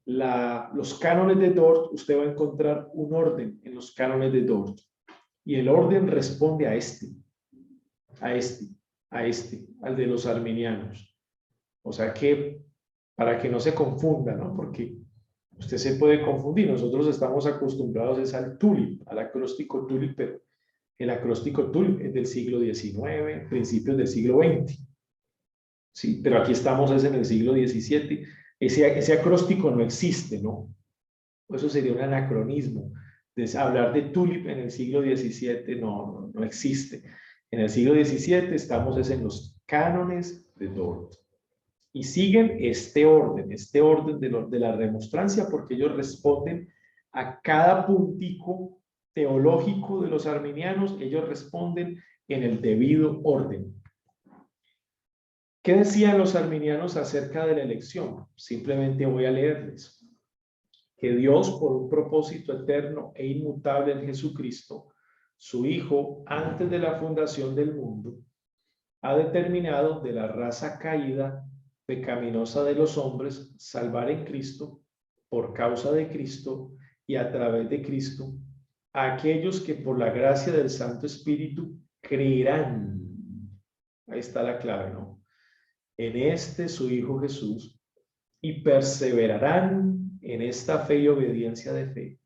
los cánones de Dort, usted va a encontrar un orden en los cánones de Dort. Y el orden responde a este, al de los arminianos. O sea que, para que no se confunda, ¿no? Porque usted se puede confundir. Nosotros estamos acostumbrados es al tulip, al acróstico tulip, pero el acróstico tulip es del siglo XIX, principios del siglo XX. Sí, pero aquí estamos es en el siglo XVII. Ese acróstico no existe, ¿no? Eso sería un anacronismo. Hablar de tulip en el siglo XVII no existe. En el siglo XVII estamos es en los cánones de Dort. Y siguen este orden de la remonstrancia, porque ellos responden a cada puntico teológico de los arminianos, ellos responden en el debido orden. ¿Qué decían los arminianos acerca de la elección? Simplemente voy a leerles. Que Dios, por un propósito eterno e inmutable en Jesucristo, su Hijo, antes de la fundación del mundo, ha determinado de la raza caída pecaminosa de los hombres salvar en Cristo, por causa de Cristo y a través de Cristo, a aquellos que por la gracia del Santo Espíritu creerán. Ahí está la clave, ¿no? En este su Hijo Jesús, y perseverarán en esta fe y obediencia de fe,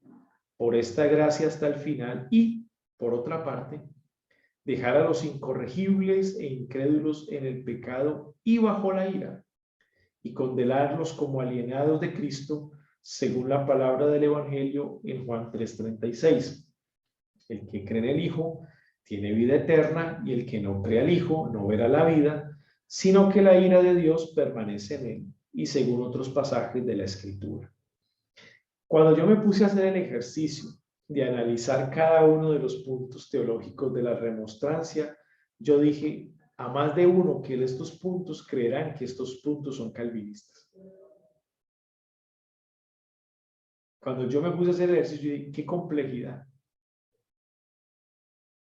por esta gracia hasta el final, y, por otra parte, dejar a los incorregibles e incrédulos en el pecado y bajo la ira, y condenarlos como alienados de Cristo, según la palabra del Evangelio en Juan 3:36. El que cree en el Hijo tiene vida eterna, y el que no cree al Hijo no verá la vida, sino que la ira de Dios permanece en él, y según otros pasajes de la Escritura. Cuando yo me puse a hacer el ejercicio de analizar cada uno de los puntos teológicos de la remonstrancia, yo dije, a más de uno que de estos puntos creerán que estos puntos son calvinistas. Cuando yo me puse a hacer el ejercicio, yo dije, qué complejidad.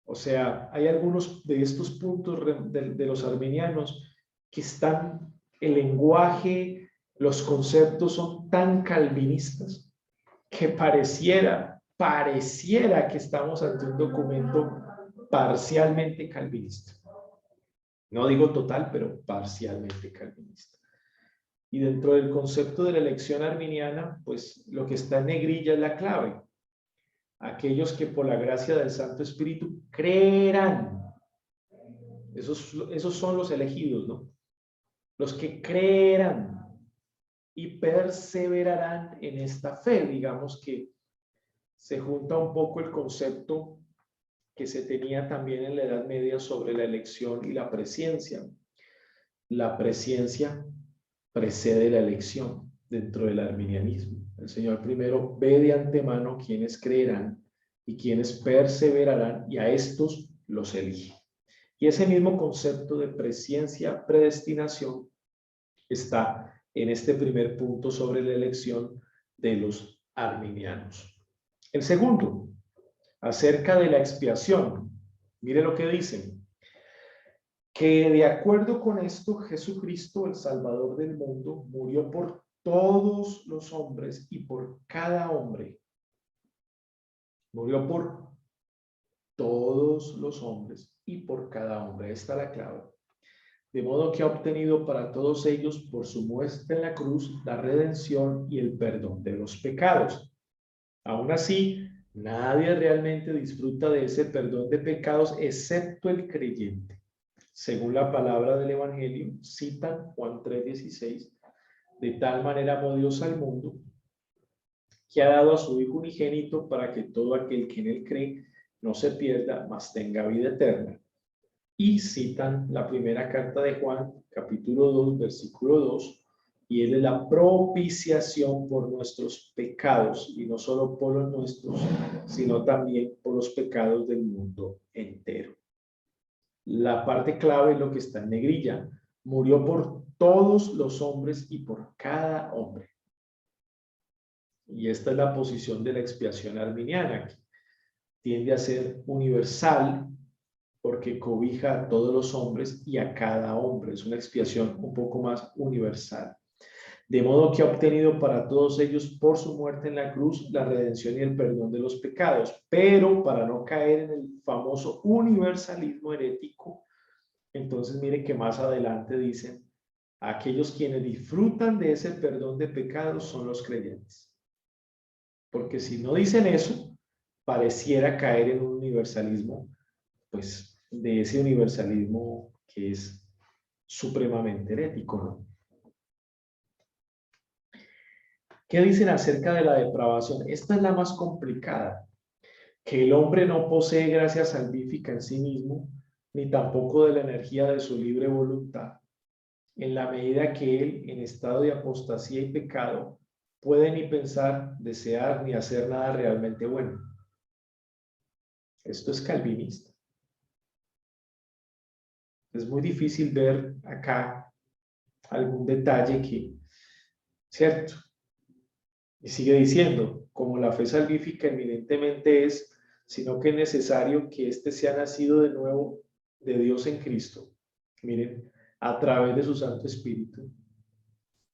O sea, hay algunos de estos puntos de los arminianos que están, el lenguaje, los conceptos son tan calvinistas que pareciera que estamos ante un documento parcialmente calvinista. No digo total, pero parcialmente calvinista. Y dentro del concepto de la elección arminiana, pues lo que está en negrilla es la clave. Aquellos que por la gracia del Santo Espíritu creerán. Esos son los elegidos, ¿no? Los que creerán y perseverarán en esta fe. Digamos que se junta un poco el concepto que se tenía también en la Edad Media sobre la elección y la presciencia. La presciencia precede la elección dentro del arminianismo. El Señor primero ve de antemano quienes creerán y quienes perseverarán, y a estos los elige. Y ese mismo concepto de presciencia, predestinación, está en este primer punto sobre la elección de los arminianos. El segundo, acerca de la expiación. Mire lo que dicen. Que de acuerdo con esto, Jesucristo, el Salvador del mundo, murió por todos los hombres y por cada hombre. Murió por todos los hombres y por cada hombre. Ahí está la clave. De modo que ha obtenido para todos ellos, por su muerte en la cruz, la redención y el perdón de los pecados. Aún así, nadie realmente disfruta de ese perdón de pecados excepto el creyente. Según la palabra del Evangelio, citan Juan 3:16, de tal manera amó Dios al mundo, que ha dado a su Hijo unigénito para que todo aquel que en él cree no se pierda, mas tenga vida eterna. Y citan la primera carta de Juan, capítulo 2, versículo 2, y él es la propiciación por nuestros pecados, y no solo por los nuestros, sino también por los pecados del mundo entero. La parte clave es lo que está en negrilla. Murió por todos los hombres y por cada hombre. Y esta es la posición de la expiación arminiana, que tiende a ser universal porque cobija a todos los hombres y a cada hombre. Es una expiación un poco más universal. De modo que ha obtenido para todos ellos por su muerte en la cruz la redención y el perdón de los pecados. Pero para no caer en el famoso universalismo herético, entonces mire que más adelante dicen, aquellos quienes disfrutan de ese perdón de pecados son los creyentes. Porque si no dicen eso, pareciera caer en un universalismo, pues de ese universalismo que es supremamente herético, ¿no? ¿Qué dicen acerca de la depravación? Esta es la más complicada, que el hombre no posee gracia salvífica en sí mismo, ni tampoco de la energía de su libre voluntad, en la medida que él, en estado de apostasía y pecado, puede ni pensar, desear, ni hacer nada realmente bueno. Esto es calvinista. Es muy difícil ver acá algún detalle que, ¿cierto? Y sigue diciendo, como la fe salvífica eminentemente es, sino que es necesario que éste sea nacido de nuevo de Dios en Cristo. Miren, a través de su Santo Espíritu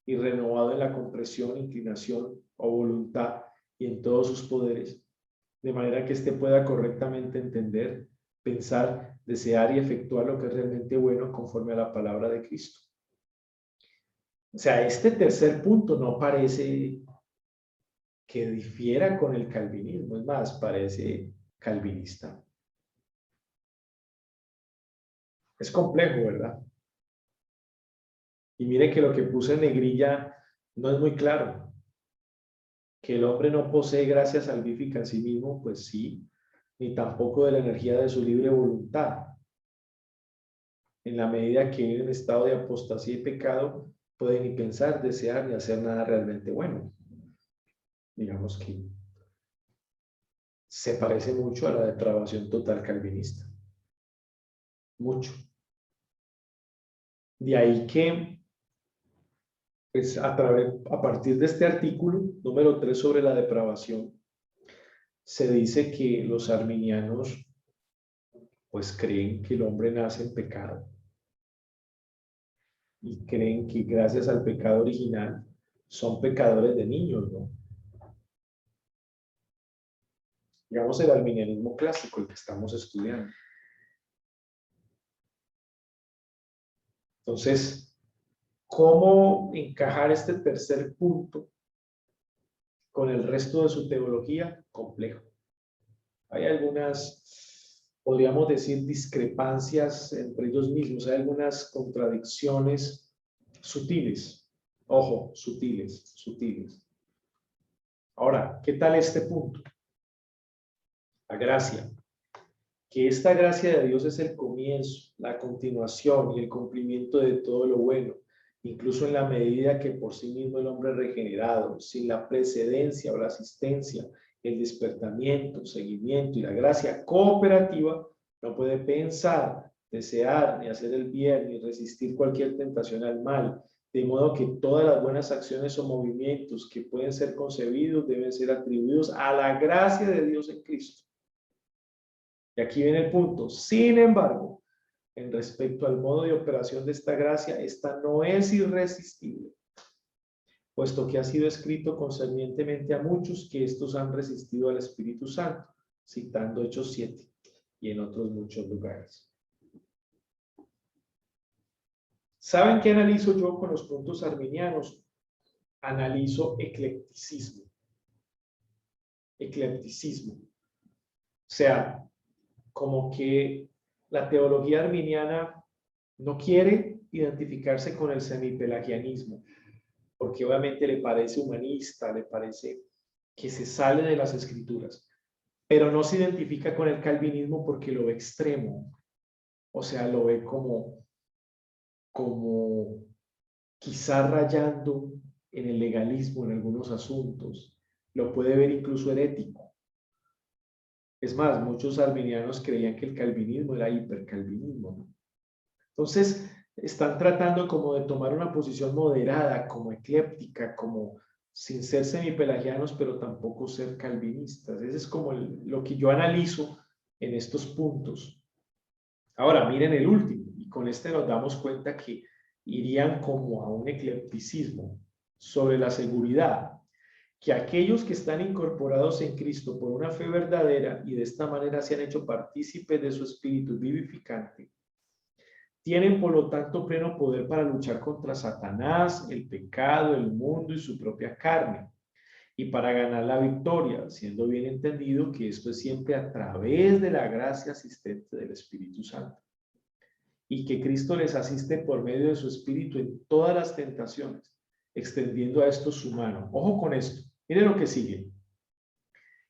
y renovado en la comprensión, inclinación o voluntad y en todos sus poderes, de manera que éste pueda correctamente entender, pensar, desear y efectuar lo que es realmente bueno conforme a la palabra de Cristo. O sea, este tercer punto no parece que difiera con el calvinismo, es más, parece calvinista. Es complejo, ¿verdad? Y mire que lo que puse en negrilla no es muy claro. Que el hombre no posee gracia salvífica en sí mismo, pues sí, ni tampoco de la energía de su libre voluntad. En la medida que vive en estado de apostasía y pecado, puede ni pensar, desear, ni hacer nada realmente bueno. Digamos que se parece mucho a la depravación total calvinista. Mucho. De ahí que, pues, a partir de este artículo, número 3 sobre la depravación, se dice que los arminianos, pues, creen que el hombre nace en pecado y creen que gracias al pecado original son pecadores de niños, ¿no? Digamos el arminianismo clásico, el que estamos estudiando. Entonces, ¿cómo encajar este tercer punto con el resto de su teología? Complejo. Hay algunas, podríamos decir, discrepancias entre ellos mismos, hay algunas contradicciones sutiles. Ojo, sutiles, sutiles. Ahora, ¿qué tal este punto? La gracia. Que esta gracia de Dios es el comienzo, la continuación y el cumplimiento de todo lo bueno, incluso en la medida que por sí mismo el hombre regenerado, sin la precedencia o la asistencia, el despertamiento, seguimiento y la gracia cooperativa, no puede pensar, desear, ni hacer el bien, ni resistir cualquier tentación al mal, de modo que todas las buenas acciones o movimientos que pueden ser concebidos deben ser atribuidos a la gracia de Dios en Cristo. Y aquí viene el punto. Sin embargo, en respecto al modo de operación de esta gracia, esta no es irresistible, puesto que ha sido escrito concernientemente a muchos que estos han resistido al Espíritu Santo, citando Hechos 7 y en otros muchos lugares. ¿Saben qué analizo yo con los puntos arminianos? Analizo eclecticismo. Eclecticismo. O sea, como que la teología arminiana no quiere identificarse con el semipelagianismo, porque obviamente le parece humanista, le parece que se sale de las escrituras, pero no se identifica con el calvinismo porque lo ve extremo, o sea, lo ve como quizá rayando en el legalismo en algunos asuntos, lo puede ver incluso herético. Es más, muchos arminianos creían que el calvinismo era hipercalvinismo, ¿no? Entonces, están tratando como de tomar una posición moderada, como ecléptica, como sin ser semipelagianos, pero tampoco ser calvinistas. Ese es como lo que yo analizo en estos puntos. Ahora, miren el último, y con este nos damos cuenta que irían como a un eclecticismo sobre la seguridad, que aquellos que están incorporados en Cristo por una fe verdadera y de esta manera se han hecho partícipes de su espíritu vivificante, tienen por lo tanto pleno poder para luchar contra Satanás, el pecado, el mundo y su propia carne, y para ganar la victoria, siendo bien entendido que esto es siempre a través de la gracia asistente del Espíritu Santo, y que Cristo les asiste por medio de su Espíritu en todas las tentaciones, extendiendo a estos su mano. Ojo con esto. Miren lo que sigue.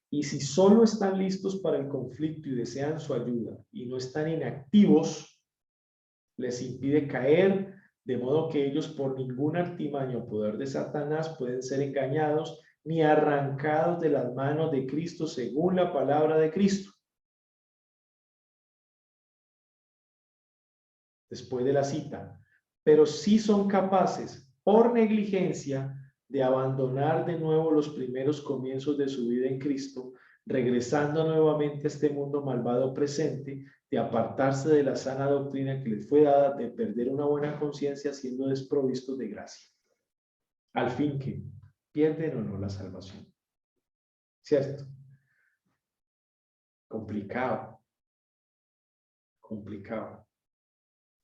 Y si solo están listos para el conflicto y desean su ayuda y no están inactivos, les impide caer, de modo que ellos por ningún artimaño o poder de Satanás pueden ser engañados ni arrancados de las manos de Cristo según la palabra de Cristo. Después de la cita, pero sí son capaces por negligencia de abandonar de nuevo los primeros comienzos de su vida en Cristo, regresando nuevamente a este mundo malvado presente, de apartarse de la sana doctrina que les fue dada, de perder una buena conciencia siendo desprovistos de gracia. Al fin que pierden o no la salvación. ¿Cierto? Complicado. Complicado.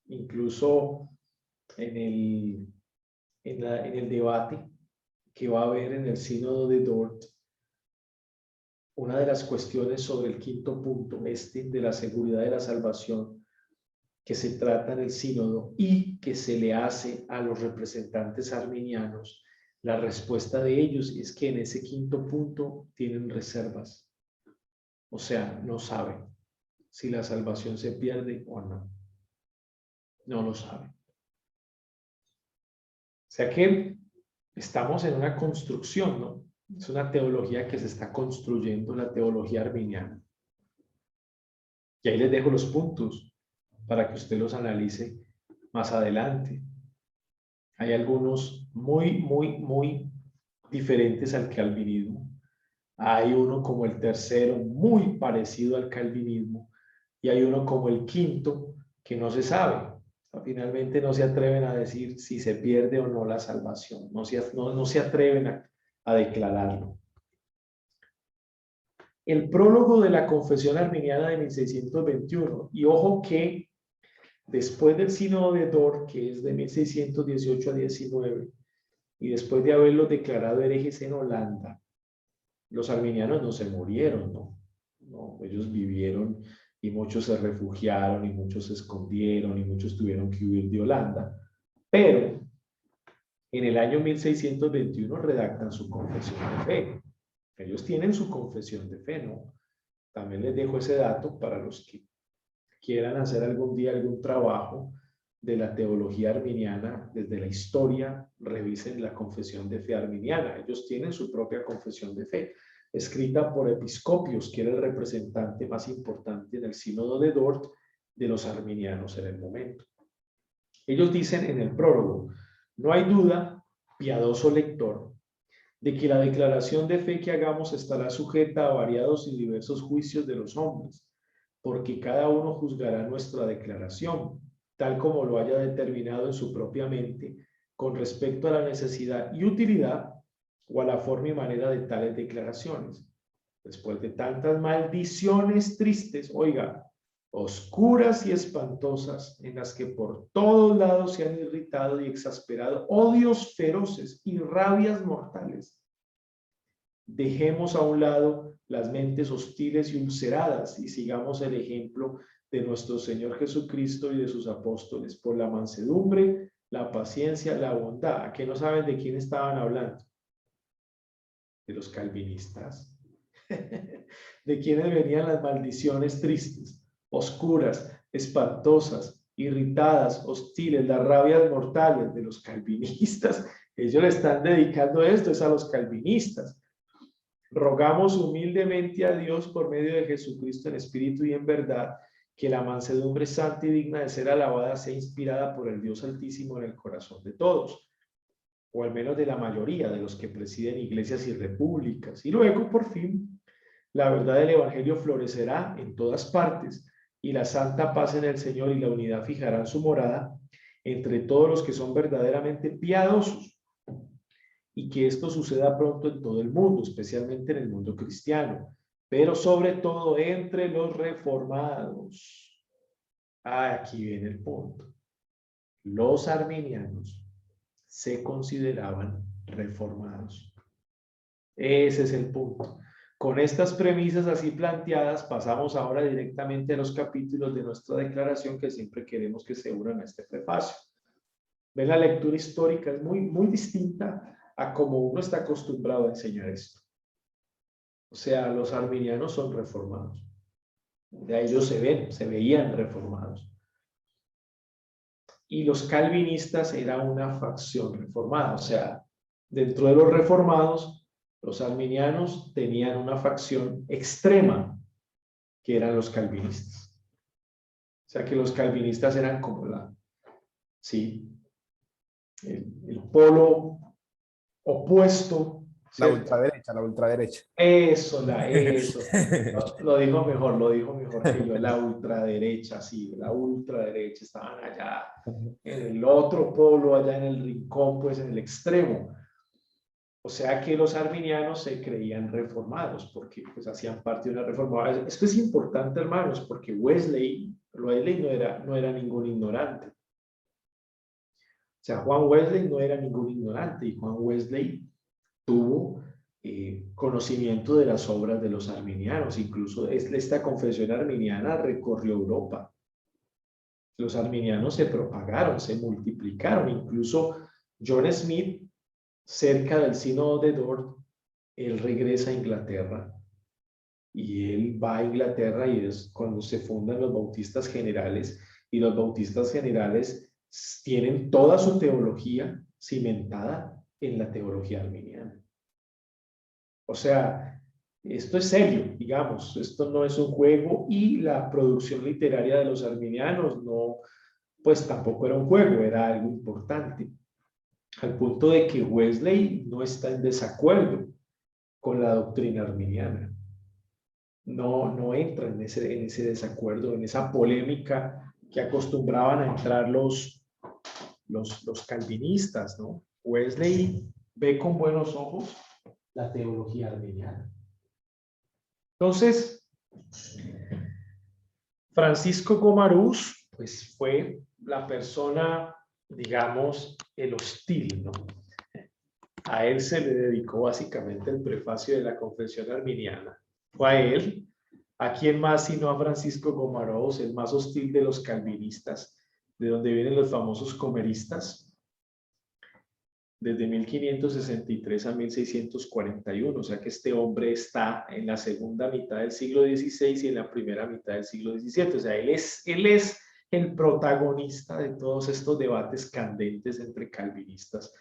Incluso en el debate que va a haber en el sínodo de Dort, una de las cuestiones sobre el quinto punto, de la seguridad de la salvación, que se trata en el sínodo y que se le hace a los representantes arminianos, La respuesta de ellos es que en ese quinto punto tienen reservas. O sea, no saben si la salvación se pierde o no. No lo saben. O sea que estamos en una construcción, ¿no? Es una teología que se está construyendo, la teología arminiana. Y ahí les dejo los puntos para que usted los analice más adelante. Hay algunos muy diferentes al calvinismo. Hay uno como el tercero, muy parecido al calvinismo. Y hay uno como el quinto, que no se sabe. Finalmente no se atreven a decir si se pierde o no la salvación. No se atreven a declararlo. El prólogo de la Confesión Arminiana de 1621. Y ojo que después del sínodo de Dort, que es de 1618 a 19, y después de haberlos declarado herejes en Holanda, los arminianos no se murieron, no, ellos vivieron y muchos se refugiaron y muchos se escondieron y muchos tuvieron que huir de Holanda, pero en el año 1621 redactan su confesión de fe. Ellos tienen su confesión de fe, ¿no? También les dejo ese dato para los que quieran hacer algún día algún trabajo de la teología arminiana desde la historia, revisen la confesión de fe arminiana. Ellos tienen su propia confesión de fe, escrita por Episcopios, que era el representante más importante en el sínodo de Dort de los arminianos en el momento. Ellos dicen en el prólogo: no hay duda, piadoso lector, de que la declaración de fe que hagamos estará sujeta a variados y diversos juicios de los hombres, porque cada uno juzgará nuestra declaración, tal como lo haya determinado en su propia mente, con respecto a la necesidad y utilidad o a la forma y manera de tales declaraciones. Después de tantas maldiciones tristes, oiga, oscuras y espantosas, en las que por todos lados se han irritado y exasperado odios feroces y rabias mortales, dejemos a un lado las mentes hostiles y ulceradas y sigamos el ejemplo de nuestro Señor Jesucristo y de sus apóstoles por la mansedumbre, la paciencia, la bondad. ¿A qué no saben de quién estaban hablando? De los calvinistas. ¿De quiénes venían las maldiciones tristes, oscuras, espantosas, irritadas, hostiles, las rabias mortales? De los calvinistas. Ellos le están dedicando esto, es a los calvinistas. Rogamos humildemente a Dios por medio de Jesucristo en espíritu y en verdad, que la mansedumbre santa y digna de ser alabada sea inspirada por el Dios Altísimo en el corazón de todos, o al menos de la mayoría de los que presiden iglesias y repúblicas. Y luego, por fin, la verdad del Evangelio florecerá en todas partes, y la santa paz en el Señor y la unidad fijarán su morada entre todos los que son verdaderamente piadosos, y que esto suceda pronto en todo el mundo, especialmente en el mundo cristiano, pero sobre todo entre los reformados. Aquí viene el punto. Los arminianos se consideraban reformados. Ese es el punto. Con estas premisas así planteadas, pasamos ahora directamente a los capítulos de nuestra declaración que siempre queremos que se unan a este prefacio. Ven, la lectura histórica es muy distinta a como uno está acostumbrado a enseñar esto. O sea, los arminianos son reformados. De ellos se veían reformados. Y los calvinistas eran una facción reformada. O sea, dentro de los reformados, los arminianos tenían una facción extrema, que eran los calvinistas. O sea, que los calvinistas eran como el polo opuesto. La ultraderecha. Eso. Lo dijo mejor que yo, la ultraderecha, sí, la ultraderecha. Estaban allá en el otro polo, allá en el rincón, pues en el extremo. O sea que los arminianos se creían reformados, porque pues hacían parte de una reforma. Esto es importante, hermanos, porque Wesley no era ningún ignorante. O sea, Juan Wesley no era ningún ignorante, y Juan Wesley tuvo conocimiento de las obras de los arminianos. Incluso esta confesión arminiana recorrió Europa. Los arminianos se propagaron, se multiplicaron. Incluso John Smith cerca del sínodo de Dort, él regresa a Inglaterra y él va a Inglaterra y es cuando se fundan los bautistas generales, y los bautistas generales tienen toda su teología cimentada en la teología arminiana. O sea, esto es serio, digamos, esto no es un juego, y la producción literaria de los arminianos no, pues tampoco era un juego, era algo importante, al punto de que Wesley no está en desacuerdo con la doctrina arminiana. No entra en ese desacuerdo, en esa polémica que acostumbraban a entrar los calvinistas, ¿no? Wesley ve con buenos ojos la teología arminiana. Entonces, Francisco Gomarús, pues fue la persona, digamos, el hostil, ¿no? A él se le dedicó básicamente el prefacio de la Confesión Arminiana. Fue a él, a quién más sino a Francisco Gomarús, el más hostil de los calvinistas, de donde vienen los famosos comeristas, desde 1563 a 1641, o sea que este hombre está en la segunda mitad del siglo XVI y en la primera mitad del siglo XVII, o sea, él es el protagonista de todos estos debates candentes entre calvinistas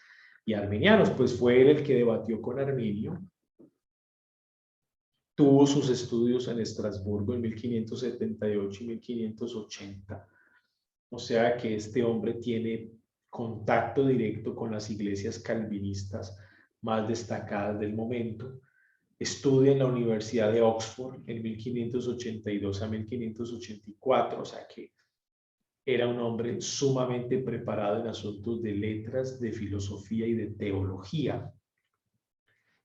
y arminianos. Pues fue él el que debatió con Arminio, tuvo sus estudios en Estrasburgo en 1578 y 1580, o sea que este hombre tiene contacto directo con las iglesias calvinistas más destacadas del momento. Estudia en la Universidad de Oxford en 1582 a 1584, o sea que era un hombre sumamente preparado en asuntos de letras, de filosofía y de teología.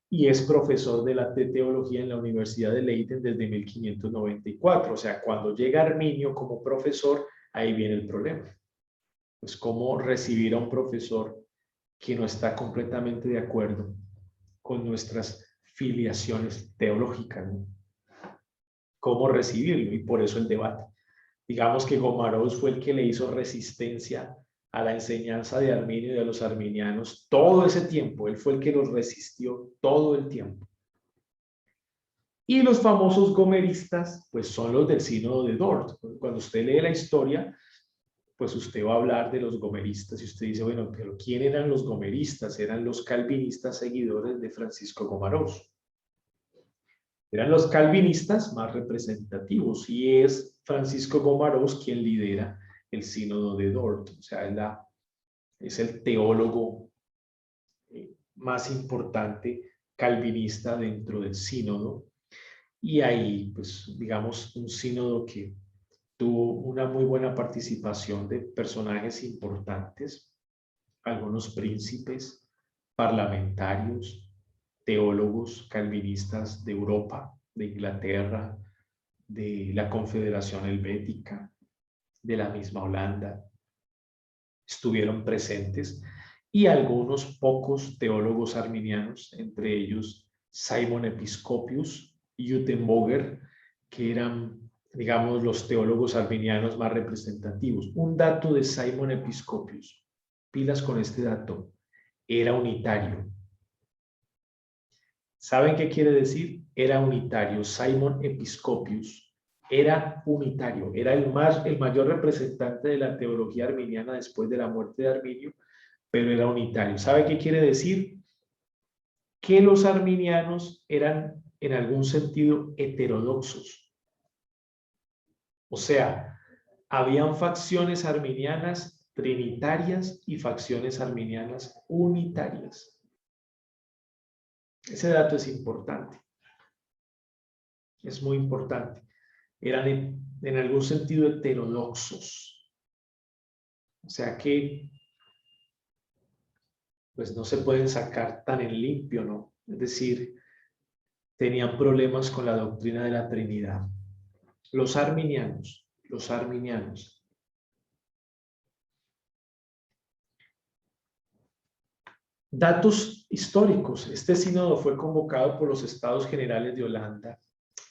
Y es profesor de la teología en la Universidad de Leiden desde 1594. O sea, cuando llega Arminio como profesor, ahí viene el problema. Pues cómo recibir a un profesor que no está completamente de acuerdo con nuestras filiaciones teológicas, ¿no? Cómo recibirlo, y por eso el debate. Digamos que Gomarús fue el que le hizo resistencia a la enseñanza de Arminio y de los arminianos todo ese tiempo. Él fue el que los resistió todo el tiempo. Y los famosos gomeristas, pues son los del sínodo de Dort. Cuando usted lee la historia, pues usted va a hablar de los gomeristas y usted dice, bueno, pero ¿quién eran los gomeristas? Eran los calvinistas seguidores de Francisco Gomarús. Eran los calvinistas más representativos, y es Francisco Gomarús quien lidera el sínodo de Dort. O sea, es el teólogo más importante calvinista dentro del sínodo. Y ahí, pues, digamos, un sínodo que tuvo una muy buena participación de personajes importantes, algunos príncipes, parlamentarios, teólogos calvinistas de Europa, de Inglaterra, de la Confederación Helvética, de la misma Holanda, estuvieron presentes, y algunos pocos teólogos arminianos, entre ellos Simon Episcopius y Utenboger, que eran, digamos, los teólogos arminianos más representativos. Un dato de Simon Episcopius, pilas con este dato, era unitario. ¿Saben qué quiere decir? Era unitario. Simon Episcopius era unitario, era el mayor representante de la teología arminiana después de la muerte de Arminio, pero era unitario. ¿Sabe qué quiere decir? Que los arminianos eran en algún sentido heterodoxos. O sea, habían facciones arminianas trinitarias y facciones arminianas unitarias. Ese dato es importante. Es muy importante. Eran en algún sentido heterodoxos. O sea que pues no se pueden sacar tan en limpio, ¿no? Es decir, tenían problemas con la doctrina de la Trinidad. Los arminianos. Datos históricos. Este sínodo fue convocado por los Estados Generales de Holanda,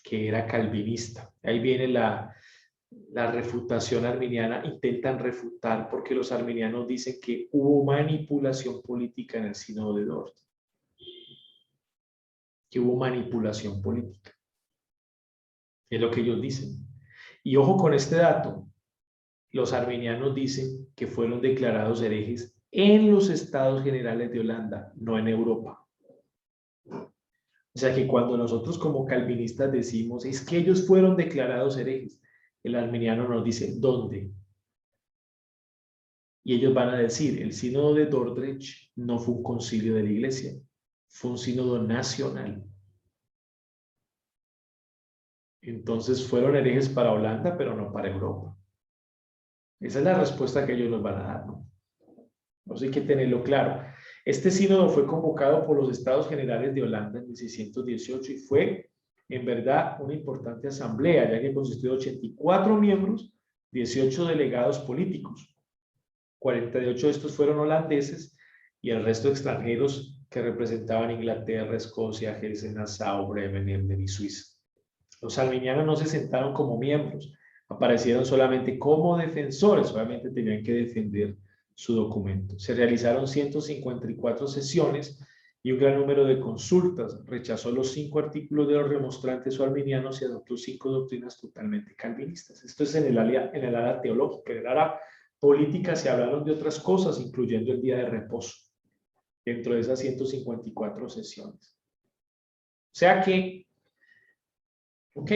que era calvinista. Ahí viene la refutación arminiana, intentan refutar porque los arminianos dicen que hubo manipulación política en el sínodo de Dort. Que hubo manipulación política. Es lo que ellos dicen. Y ojo con este dato. Los arminianos dicen que fueron declarados herejes en los Estados Generales de Holanda, no en Europa. O sea que cuando nosotros como calvinistas decimos es que ellos fueron declarados herejes, el arminiano nos dice ¿dónde? Y ellos van a decir, el sínodo de Dordrecht no fue un concilio de la iglesia, fue un sínodo nacional. Entonces fueron herejes para Holanda, pero no para Europa. Esa es la respuesta que ellos nos van a dar, ¿no? Entonces hay que tenerlo claro. Este sínodo fue convocado por los Estados Generales de Holanda en 1618 y fue, en verdad, una importante asamblea, ya que consistió de 84 miembros, 18 delegados políticos. 48 de estos fueron holandeses y el resto extranjeros que representaban Inglaterra, Escocia, Hesse-Nassau, Bremen, Emden y Suiza. Los arminianos no se sentaron como miembros, aparecieron solamente como defensores, obviamente tenían que defender su documento. Se realizaron 154 sesiones y un gran número de consultas. Rechazó los 5 artículos de los remonstrantes o arminianos y adoptó 5 doctrinas totalmente calvinistas. Esto es en el ala teológica. En el ala política se hablaron de otras cosas, incluyendo el día de reposo, dentro de esas 154 sesiones. O sea que, ok,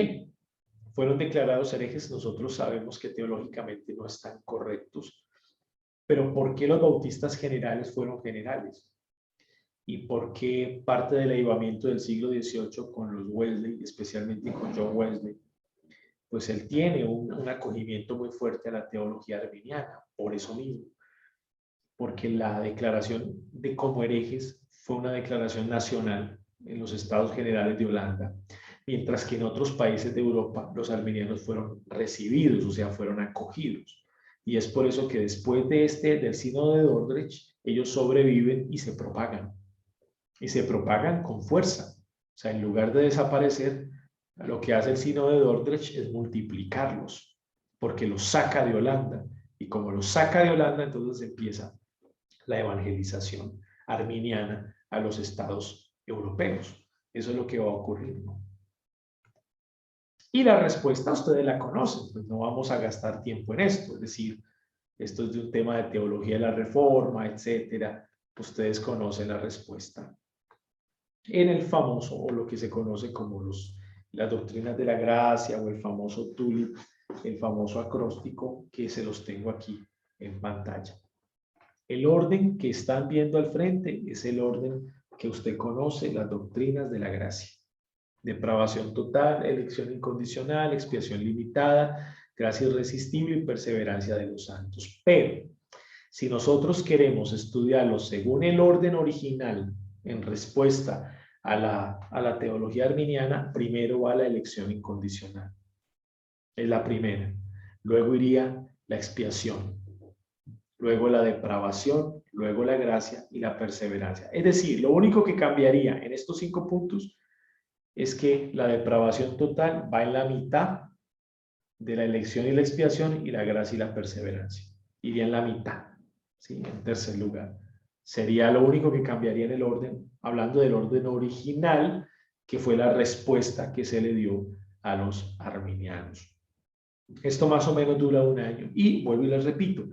fueron declarados herejes, nosotros sabemos que teológicamente no están correctos, pero ¿por qué los bautistas generales fueron generales? ¿Y por qué parte del avivamiento del siglo XVIII con los Wesley, especialmente con John Wesley, pues él tiene un acogimiento muy fuerte a la teología arminiana, por eso mismo? Porque la declaración de como herejes fue una declaración nacional en los Estados Generales de Holanda, mientras que en otros países de Europa los arminianos fueron recibidos, o sea, fueron acogidos. Y es por eso que después de del sínodo de Dordrecht, ellos sobreviven y se propagan. Y se propagan con fuerza. O sea, en lugar de desaparecer, lo que hace el sínodo de Dordrecht es multiplicarlos, porque los saca de Holanda. Y como los saca de Holanda, entonces empieza la evangelización arminiana a los estados europeos. Eso es lo que va a ocurrir, ¿no? Y la respuesta ustedes la conocen, pues no vamos a gastar tiempo en esto, es decir, esto es de un tema de teología de la reforma, etcétera. Ustedes conocen la respuesta en el famoso, o lo que se conoce como las doctrinas de la gracia, o el famoso tulip, el famoso acróstico, que se los tengo aquí en pantalla. El orden que están viendo al frente es el orden que usted conoce, las doctrinas de la gracia. Depravación total, elección incondicional, expiación limitada, gracia irresistible y perseverancia de los santos. Pero si nosotros queremos estudiarlo según el orden original en respuesta a la teología arminiana, primero va la elección incondicional. Es la primera. Luego iría la expiación. Luego la depravación, luego la gracia y la perseverancia. Es decir, lo único que cambiaría en estos 5 puntos es que la depravación total va en la mitad de la elección y la expiación, y la gracia y la perseverancia. Iría en la mitad, ¿sí? En tercer lugar. Sería lo único que cambiaría en el orden, hablando del orden original, que fue la respuesta que se le dio a los arminianos. Esto más o menos dura 1 año. Y vuelvo y les repito,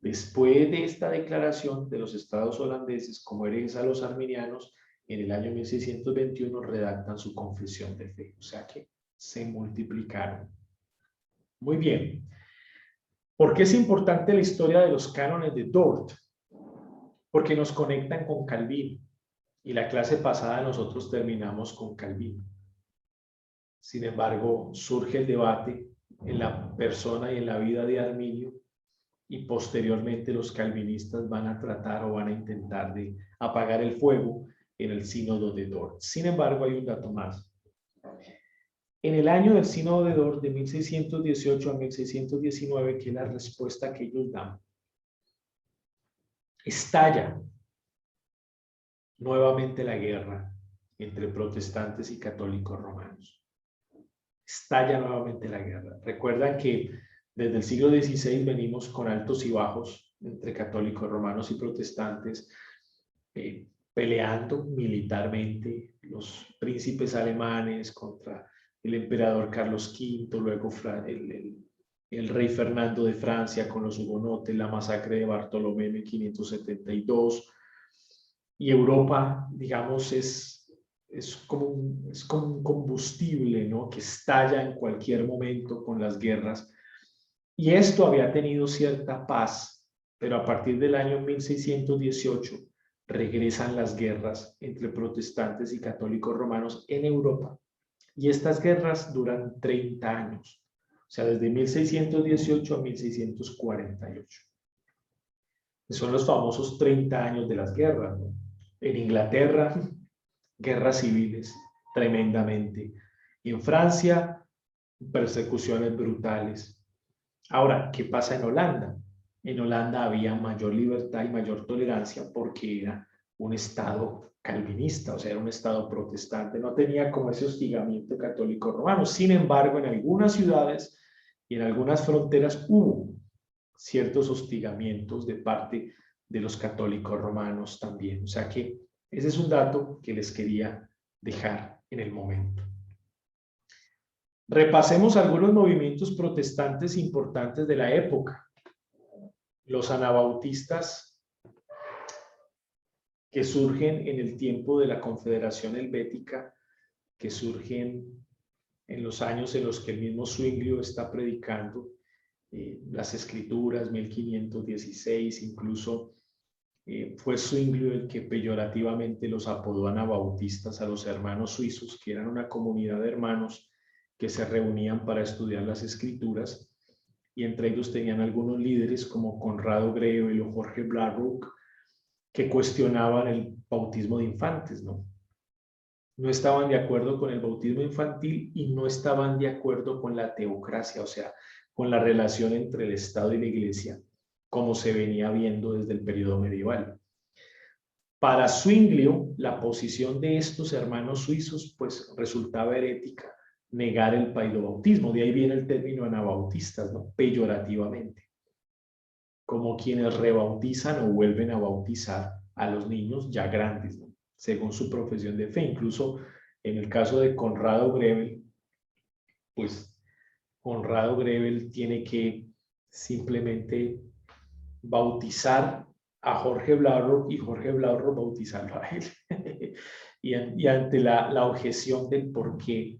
después de esta declaración de los estados holandeses como herejes a los arminianos, en el año 1621 redactan su confesión de fe. O sea que se multiplicaron. Muy bien. ¿Por qué es importante la historia de los cánones de Dort? Porque nos conectan con Calvino. Y la clase pasada nosotros terminamos con Calvino. Sin embargo, surge el debate en la persona y en la vida de Arminio, y posteriormente los calvinistas van a tratar o van a intentar de apagar el fuego en el sínodo de Dort. Sin embargo, hay un dato más. En el año del sínodo de Dort, de 1618 a 1619, que es la respuesta que ellos dan, estalla nuevamente la guerra entre protestantes y católicos romanos. estalla nuevamente la guerra. Recuerdan que desde el siglo XVI venimos con altos y bajos entre católicos, romanos y protestantes, peleando militarmente, los príncipes alemanes contra el emperador Carlos V, luego el rey Fernando de Francia con los hugonotes, la masacre de Bartolomé en 1572, y Europa, digamos, es como un combustible, ¿no?, que estalla en cualquier momento con las guerras. Y esto había tenido cierta paz, pero a partir del año 1618 regresan las guerras entre protestantes y católicos romanos en Europa. Y estas guerras duran 30 años, o sea, desde 1618 a 1648. Son los famosos 30 años de las guerras, ¿no? En Inglaterra, guerras civiles tremendamente. Y en Francia, persecuciones brutales. Ahora, ¿qué pasa en Holanda? En Holanda había mayor libertad y mayor tolerancia porque era un estado calvinista, o sea, era un estado protestante, no tenía como ese hostigamiento católico romano. Sin embargo, en algunas ciudades y en algunas fronteras hubo ciertos hostigamientos de parte de los católicos romanos también. O sea que ese es un dato que les quería dejar en el momento. Repasemos algunos movimientos protestantes importantes de la época. Los anabautistas, que surgen en el tiempo de la Confederación Helvética, que surgen en los años en los que el mismo Zwinglio está predicando las Escrituras, 1516, incluso fue Zwinglio el que peyorativamente los apodó anabautistas a los hermanos suizos, que eran una comunidad de hermanos que se reunían para estudiar las Escrituras, y entre ellos tenían algunos líderes como Conrado Grebel o Jorge Blaurock, que cuestionaban el bautismo de infantes, ¿no? No estaban de acuerdo con el bautismo infantil y no estaban de acuerdo con la teocracia, o sea, con la relación entre el Estado y la Iglesia, como se venía viendo desde el periodo medieval. Para Zwinglio, la posición de estos hermanos suizos pues resultaba herética, negar el paidobautismo, de ahí viene el término anabautistas, ¿no?, peyorativamente, como quienes rebautizan o vuelven a bautizar a los niños ya grandes, ¿no?, según su profesión de fe. Incluso en el caso de Conrado Grebel, pues Conrado Grebel tiene que simplemente bautizar a Jorge Blaurock y Jorge Blaurock bautizarlo a él. y ante la objeción del por qué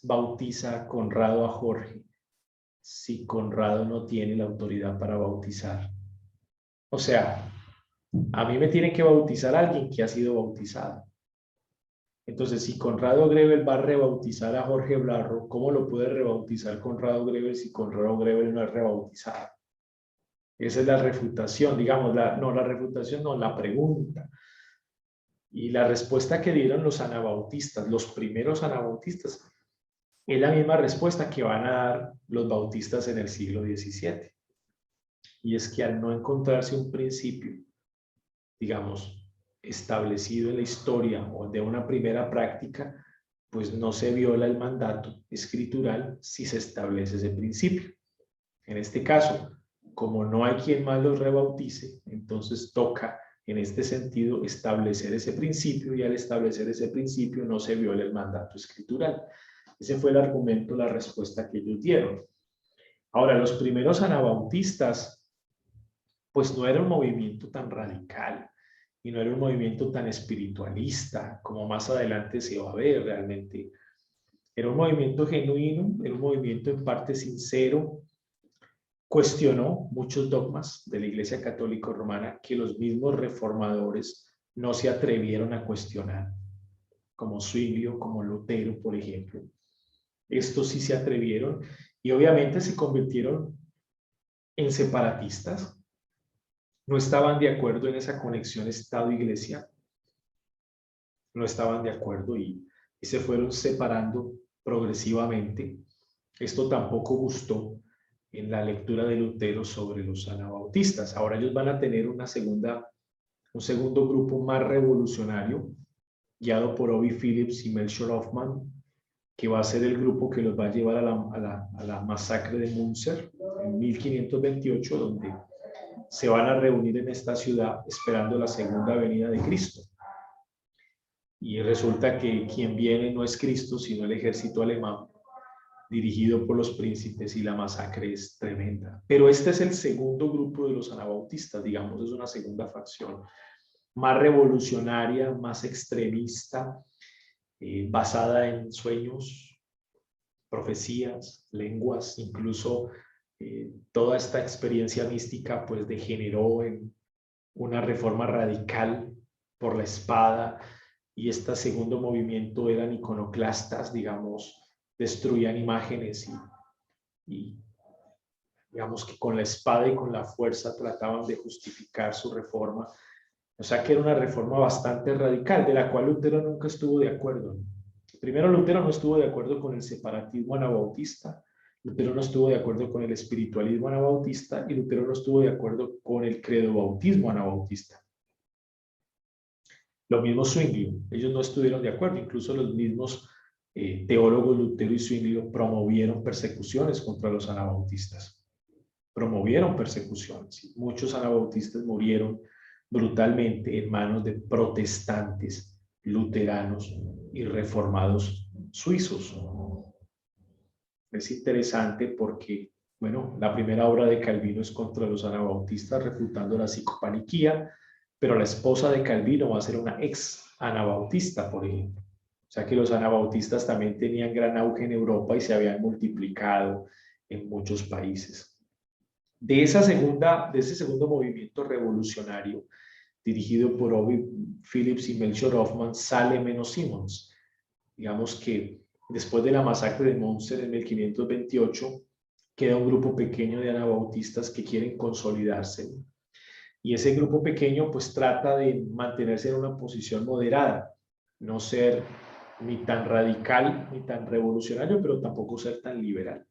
bautiza Conrado a Jorge si Conrado no tiene la autoridad para bautizar. O sea, a mí me tiene que bautizar alguien que ha sido bautizado. Entonces, si Conrado Grebel va a rebautizar a Jorge Blaurock, ¿cómo lo puede rebautizar Conrado Grebel si Conrado Grebel no es rebautizado? Esa es la refutación, digamos, la pregunta. Y la respuesta que dieron los anabautistas, los primeros anabautistas, es la misma respuesta que van a dar los bautistas en el siglo XVII. Y es que al no encontrarse un principio, digamos, establecido en la historia o de una primera práctica, pues no se viola el mandato escritural si se establece ese principio. En este caso, como no hay quien más los rebautice, entonces toca en este sentido establecer ese principio, y al establecer ese principio no se viola el mandato escritural. Ese fue el argumento, la respuesta que ellos dieron. Ahora, los primeros anabautistas, pues no era un movimiento tan radical y no era un movimiento tan espiritualista como más adelante se va a ver realmente. Era un movimiento genuino, era un movimiento en parte sincero. Cuestionó muchos dogmas de la Iglesia Católica Romana que los mismos reformadores no se atrevieron a cuestionar, como Zwinglio, como Lutero, por ejemplo. Estos sí se atrevieron y obviamente se convirtieron en separatistas. No estaban de acuerdo en esa conexión Estado-Iglesia. No estaban de acuerdo y se fueron separando progresivamente. Esto tampoco gustó en la lectura de Lutero sobre los anabautistas. Ahora ellos van a tener un segundo grupo más revolucionario, guiado por Obi Phillips y Melchior Hoffman, que va a ser el grupo que los va a llevar a la masacre de Münster en 1528, donde se van a reunir en esta ciudad esperando la segunda venida de Cristo. Y resulta que quien viene no es Cristo, sino el ejército alemán, dirigido por los príncipes, y la masacre es tremenda. Pero este es el segundo grupo de los anabautistas, digamos, es una segunda facción, más revolucionaria, más extremista, basada en sueños, profecías, lenguas, incluso toda esta experiencia mística pues degeneró en una reforma radical por la espada, y este segundo movimiento eran iconoclastas, digamos, destruían imágenes y digamos que con la espada y con la fuerza trataban de justificar su reforma. O sea que era una reforma bastante radical, de la cual Lutero nunca estuvo de acuerdo. Primero, Lutero no estuvo de acuerdo con el separatismo anabautista, Lutero no estuvo de acuerdo con el espiritualismo anabautista, y Lutero no estuvo de acuerdo con el credobautismo anabautista. Lo mismo Zwinglio, ellos no estuvieron de acuerdo, incluso los mismos teólogos Lutero y Zwinglio promovieron persecuciones contra los anabautistas. Promovieron persecuciones. Muchos anabautistas murieron brutalmente en manos de protestantes, luteranos y reformados suizos. Es interesante porque, bueno, la primera obra de Calvino es contra los anabautistas, refutando la psicopaniquía, pero la esposa de Calvino va a ser una ex anabautista, por ejemplo. O sea que los anabautistas también tenían gran auge en Europa y se habían multiplicado en muchos países. De ese segundo movimiento revolucionario, dirigido por Ovid Phillips y Melchior Hoffman, sale Menno Simons. Digamos que después de la masacre de Münster en 1528, queda un grupo pequeño de anabautistas que quieren consolidarse. Y ese grupo pequeño pues trata de mantenerse en una posición moderada, no ser ni tan radical ni tan revolucionario, pero tampoco ser tan liberal.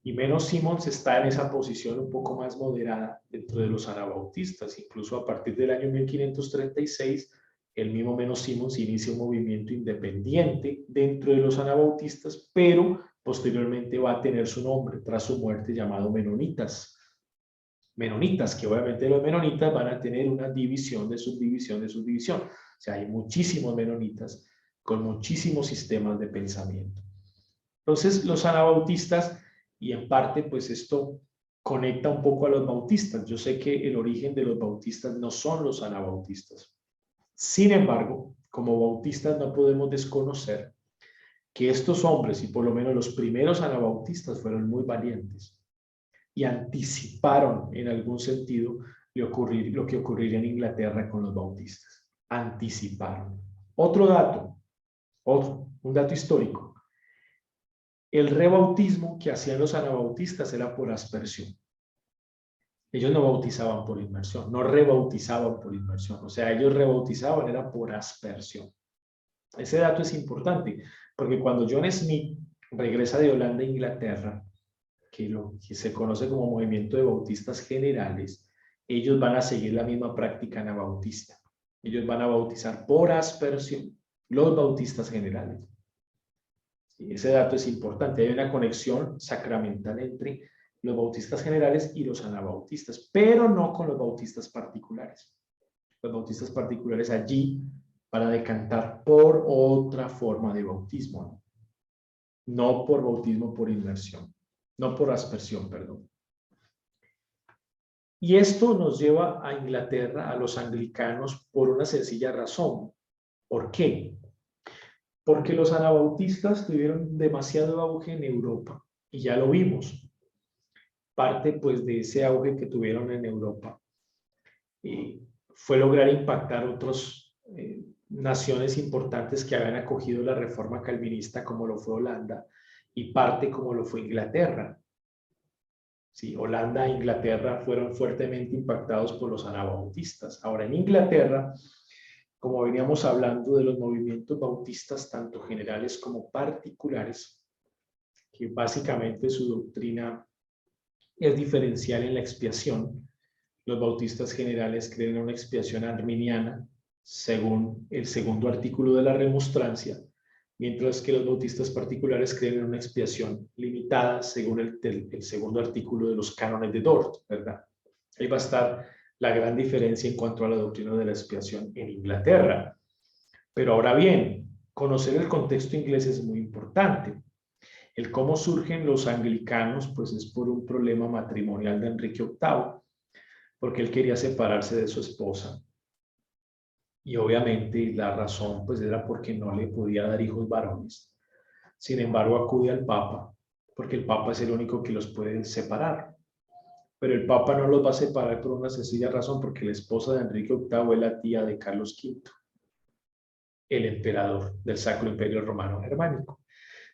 Y Menno Simons está en esa posición un poco más moderada dentro de los anabautistas. Incluso a partir del año 1536, el mismo Menno Simons inicia un movimiento independiente dentro de los anabautistas, pero posteriormente va a tener su nombre tras su muerte, llamado menonitas. Menonitas, que obviamente los menonitas van a tener una división de subdivisión de subdivisión. O sea, hay muchísimos menonitas con muchísimos sistemas de pensamiento. Entonces, los anabautistas, y en parte, pues esto conecta un poco a los bautistas. Yo sé que el origen de los bautistas no son los anabautistas. Sin embargo, como bautistas no podemos desconocer que estos hombres, y por lo menos los primeros anabautistas, fueron muy valientes y anticiparon en algún sentido lo que ocurriría en Inglaterra con los bautistas. Anticiparon. Otro dato, un dato histórico. El rebautismo que hacían los anabautistas era por aspersión. Ellos no bautizaban por inmersión, no rebautizaban por inmersión. O sea, ellos rebautizaban era por aspersión. Ese dato es importante, porque cuando John Smith regresa de Holanda a Inglaterra, que se conoce como movimiento de bautistas generales, ellos van a seguir la misma práctica anabautista. Ellos van a bautizar por aspersión, los bautistas generales. Sí, ese dato es importante. Hay una conexión sacramental entre los bautistas generales y los anabautistas, pero no con los bautistas particulares. Los bautistas particulares allí van a decantar por otra forma de bautismo, no por bautismo por inmersión, no por aspersión, perdón. Y esto nos lleva a Inglaterra, a los anglicanos, por una sencilla razón. ¿Por qué? Porque los anabautistas tuvieron demasiado auge en Europa, y ya lo vimos. Parte pues de ese auge que tuvieron en Europa fue lograr impactar otras naciones importantes que habían acogido la reforma calvinista, como lo fue Holanda, y parte como lo fue Inglaterra. Sí, Holanda e Inglaterra fueron fuertemente impactados por los anabautistas. Ahora, en Inglaterra, como veníamos hablando de los movimientos bautistas, tanto generales como particulares, que básicamente su doctrina es diferencial en la expiación. Los bautistas generales creen en una expiación arminiana, según el segundo artículo de la remonstrancia, mientras que los bautistas particulares creen en una expiación limitada según el segundo artículo de los cánones de Dort, ¿verdad? Ahí va a estar la gran diferencia en cuanto a la doctrina de la expiación en Inglaterra. Pero ahora bien, conocer el contexto inglés es muy importante. El cómo surgen los anglicanos, pues es por un problema matrimonial de Enrique VIII, porque él quería separarse de su esposa. Y obviamente la razón, pues era porque no le podía dar hijos varones. Sin embargo, acude al Papa, porque el Papa es el único que los puede separar. Pero el Papa no los va a separar por una sencilla razón, porque la esposa de Enrique VIII es la tía de Carlos V, el emperador del Sacro Imperio Romano Germánico.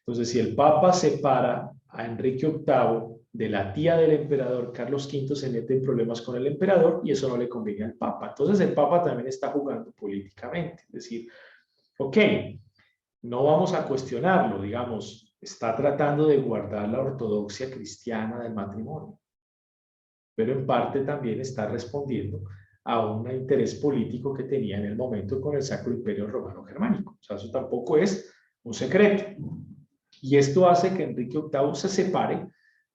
Entonces, si el Papa separa a Enrique VIII de la tía del emperador, Carlos V se mete en problemas con el emperador y eso no le conviene al Papa. Entonces, el Papa también está jugando políticamente. Es decir, ok, no vamos a cuestionarlo, digamos, está tratando de guardar la ortodoxia cristiana del matrimonio, pero en parte también está respondiendo a un interés político que tenía en el momento con el Sacro Imperio Romano Germánico. O sea, eso tampoco es un secreto. Y esto hace que Enrique VIII se separe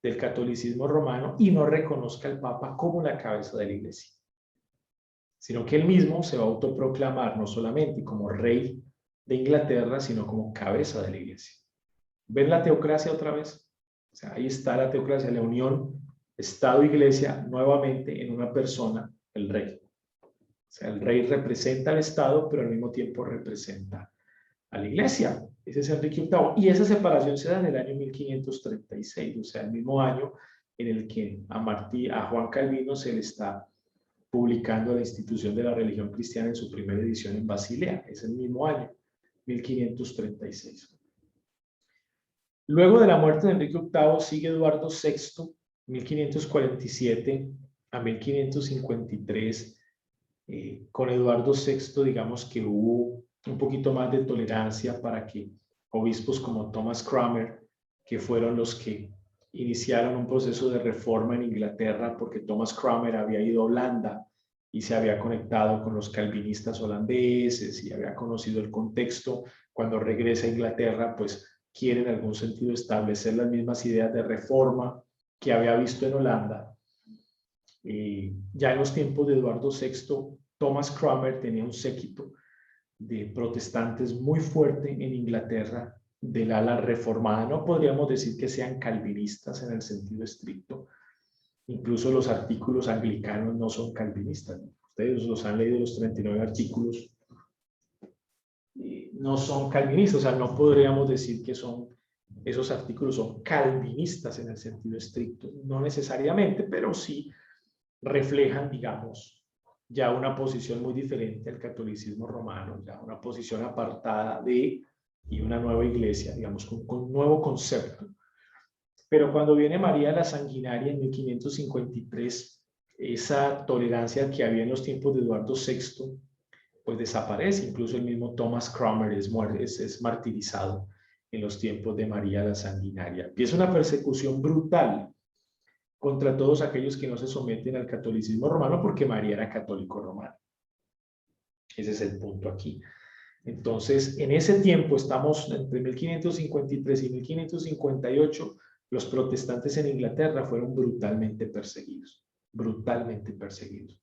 del catolicismo romano y no reconozca al Papa como la cabeza de la Iglesia, sino que él mismo se va a autoproclamar no solamente como rey de Inglaterra, sino como cabeza de la Iglesia. ¿Ven la teocracia otra vez? O sea, ahí está la teocracia, la unión Estado-Iglesia nuevamente en una persona, el rey. O sea, el rey representa al Estado, pero al mismo tiempo representa a la Iglesia. Ese es Enrique VIII. Y esa separación se da en el año 1536, o sea, el mismo año en el que a Juan Calvino se le está publicando la institución de la religión cristiana en su primera edición en Basilea. Es el mismo año, 1536. Luego de la muerte de Enrique VIII sigue Eduardo VI, 1547 a 1553. Con Eduardo VI, digamos que hubo un poquito más de tolerancia para que obispos como Thomas Cranmer, que fueron los que iniciaron un proceso de reforma en Inglaterra, porque Thomas Cranmer había ido a Holanda y se había conectado con los calvinistas holandeses y había conocido el contexto. Cuando regresa a Inglaterra, pues quiere en algún sentido establecer las mismas ideas de reforma que había visto en Holanda. Ya en los tiempos de Eduardo VI, Thomas Cranmer tenía un séquito de protestantes muy fuerte en Inglaterra del ala reformada. No podríamos decir que sean calvinistas en el sentido estricto. Incluso los artículos anglicanos no son calvinistas. Ustedes los han leído, los 39 artículos. No son calvinistas, o sea, no podríamos decir que esos artículos son calvinistas en el sentido estricto. No necesariamente, pero sí reflejan, digamos, ya una posición muy diferente al catolicismo romano, ya una posición apartada y una nueva iglesia, digamos, con un nuevo concepto. Pero cuando viene María la Sanguinaria en 1553, esa tolerancia que había en los tiempos de Eduardo VI, pues desaparece. Incluso el mismo Thomas Cranmer es martirizado en los tiempos de María la Sanguinaria. Y es una persecución brutal contra todos aquellos que no se someten al catolicismo romano, porque María era católico romano. Ese es el punto aquí. Entonces, en ese tiempo, estamos entre 1553 y 1558, los protestantes en Inglaterra fueron brutalmente perseguidos. Brutalmente perseguidos.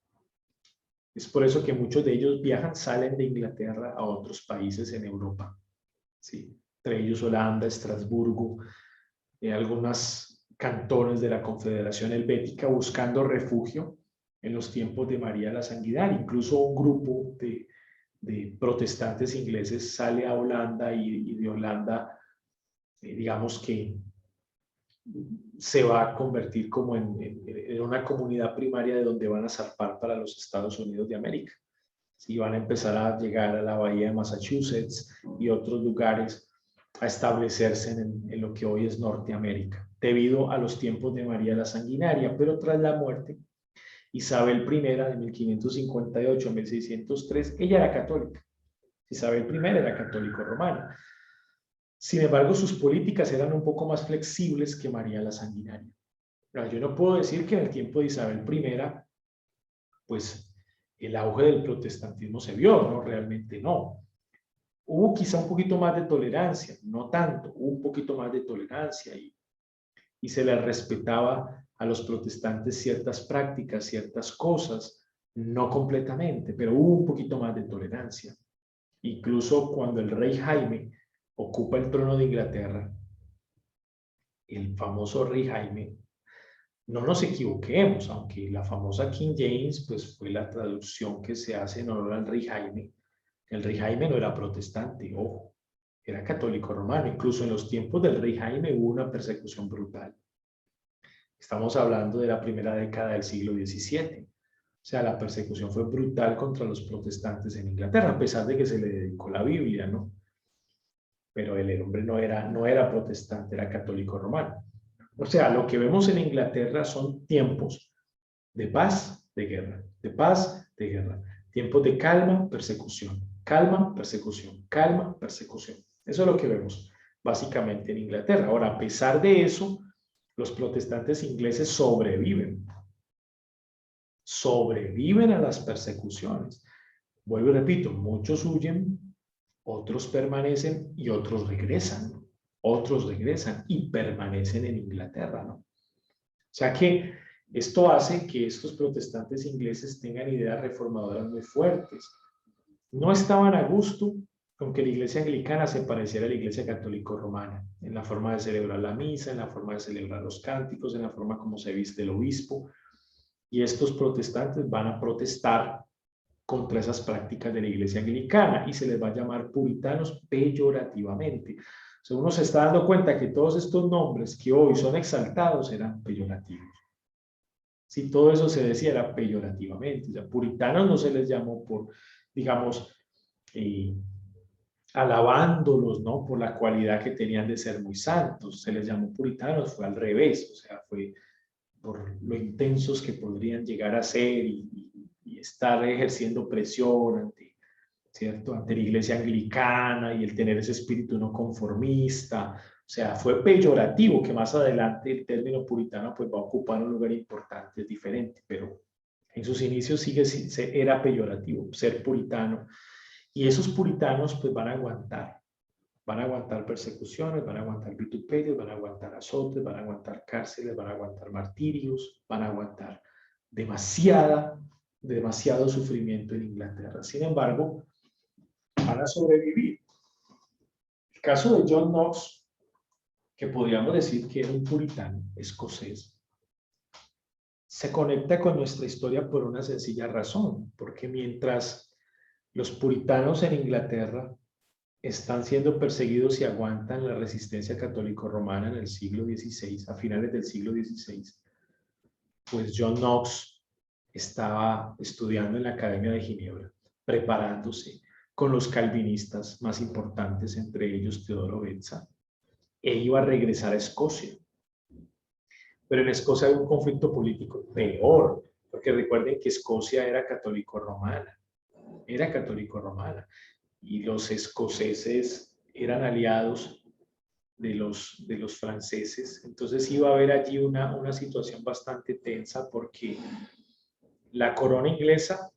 Es por eso que muchos de ellos salen de Inglaterra a otros países en Europa. ¿Sí? Entre ellos Holanda, Estrasburgo, algunas cantones de la Confederación Helvética buscando refugio en los tiempos de María la Sanguinaria. Incluso un grupo de protestantes ingleses sale a Holanda y de Holanda, digamos que se va a convertir como en una comunidad primaria de donde van a zarpar para los Estados Unidos de América. Sí, van a empezar a llegar a la bahía de Massachusetts y otros lugares a establecerse en lo que hoy es Norteamérica, debido a los tiempos de María la Sanguinaria. Pero tras la muerte, Isabel I de 1558 a 1603, ella era católica. Isabel I era católico romano. Sin embargo, sus políticas eran un poco más flexibles que María la Sanguinaria. Yo no puedo decir que en el tiempo de Isabel I, pues el auge del protestantismo se vio, ¿no? Realmente no. Hubo quizá un poquito más de tolerancia, no tanto, hubo un poquito más de tolerancia y se les respetaba a los protestantes ciertas prácticas, ciertas cosas, no completamente, pero hubo un poquito más de tolerancia. Incluso cuando el rey Jaime ocupa el trono de Inglaterra, el famoso rey Jaime, no nos equivoquemos, aunque la famosa King James pues fue la traducción que se hace en honor al rey Jaime. El rey Jaime no era protestante, ojo, era católico romano. Incluso en los tiempos del rey Jaime hubo una persecución brutal. Estamos hablando de la primera década del siglo XVII. O sea, la persecución fue brutal contra los protestantes en Inglaterra, a pesar de que se le dedicó la Biblia, ¿no? Pero el hombre no era protestante, era católico romano. O sea, lo que vemos en Inglaterra son tiempos de paz, de guerra, de paz, de guerra. Tiempos de calma, persecución, calma, persecución, calma, persecución. Eso es lo que vemos básicamente en Inglaterra. Ahora, a pesar de eso, los protestantes ingleses sobreviven a las persecuciones. Vuelvo y repito, muchos huyen, otros permanecen y otros regresan y permanecen en Inglaterra, ¿no? O sea que esto hace que estos protestantes ingleses tengan ideas reformadoras muy fuertes. No estaban a gusto con que la iglesia anglicana se pareciera a la iglesia católico romana, en la forma de celebrar la misa, en la forma de celebrar los cánticos, en la forma como se viste el obispo. Y estos protestantes van a protestar contra esas prácticas de la iglesia anglicana y se les va a llamar puritanos peyorativamente. O sea, uno se está dando cuenta que todos estos nombres que hoy son exaltados eran peyorativos. Si todo eso se decía era peyorativamente, o sea, puritanos no se les llamó por, digamos, alabándolos, ¿no? Por la cualidad que tenían de ser muy santos, se les llamó puritanos, fue al revés, o sea, fue por lo intensos que podrían llegar a ser y estar ejerciendo presión ante, ¿cierto? Ante la iglesia anglicana y el tener ese espíritu no conformista. O sea, fue peyorativo, que más adelante el término puritano pues va a ocupar un lugar importante, es diferente, pero en sus inicios era peyorativo, ser puritano. Y esos puritanos pues van a aguantar persecuciones, van a aguantar vituperios, van a aguantar azotes, van a aguantar cárceles, van a aguantar martirios, van a aguantar demasiado sufrimiento en Inglaterra. Sin embargo, van a sobrevivir. El caso de John Knox, que podríamos decir que era un puritano escocés, se conecta con nuestra historia por una sencilla razón, porque mientras los puritanos en Inglaterra están siendo perseguidos y aguantan la resistencia católico-romana en el siglo XVI, a finales del siglo XVI, pues John Knox estaba estudiando en la Academia de Ginebra, preparándose con los calvinistas más importantes, entre ellos Teodoro Beza, e iba a regresar a Escocia. Pero en Escocia hay un conflicto político peor, porque recuerden que Escocia era católico-romana, y los escoceses eran aliados de los franceses. Entonces iba a haber allí una situación bastante tensa porque la corona inglesa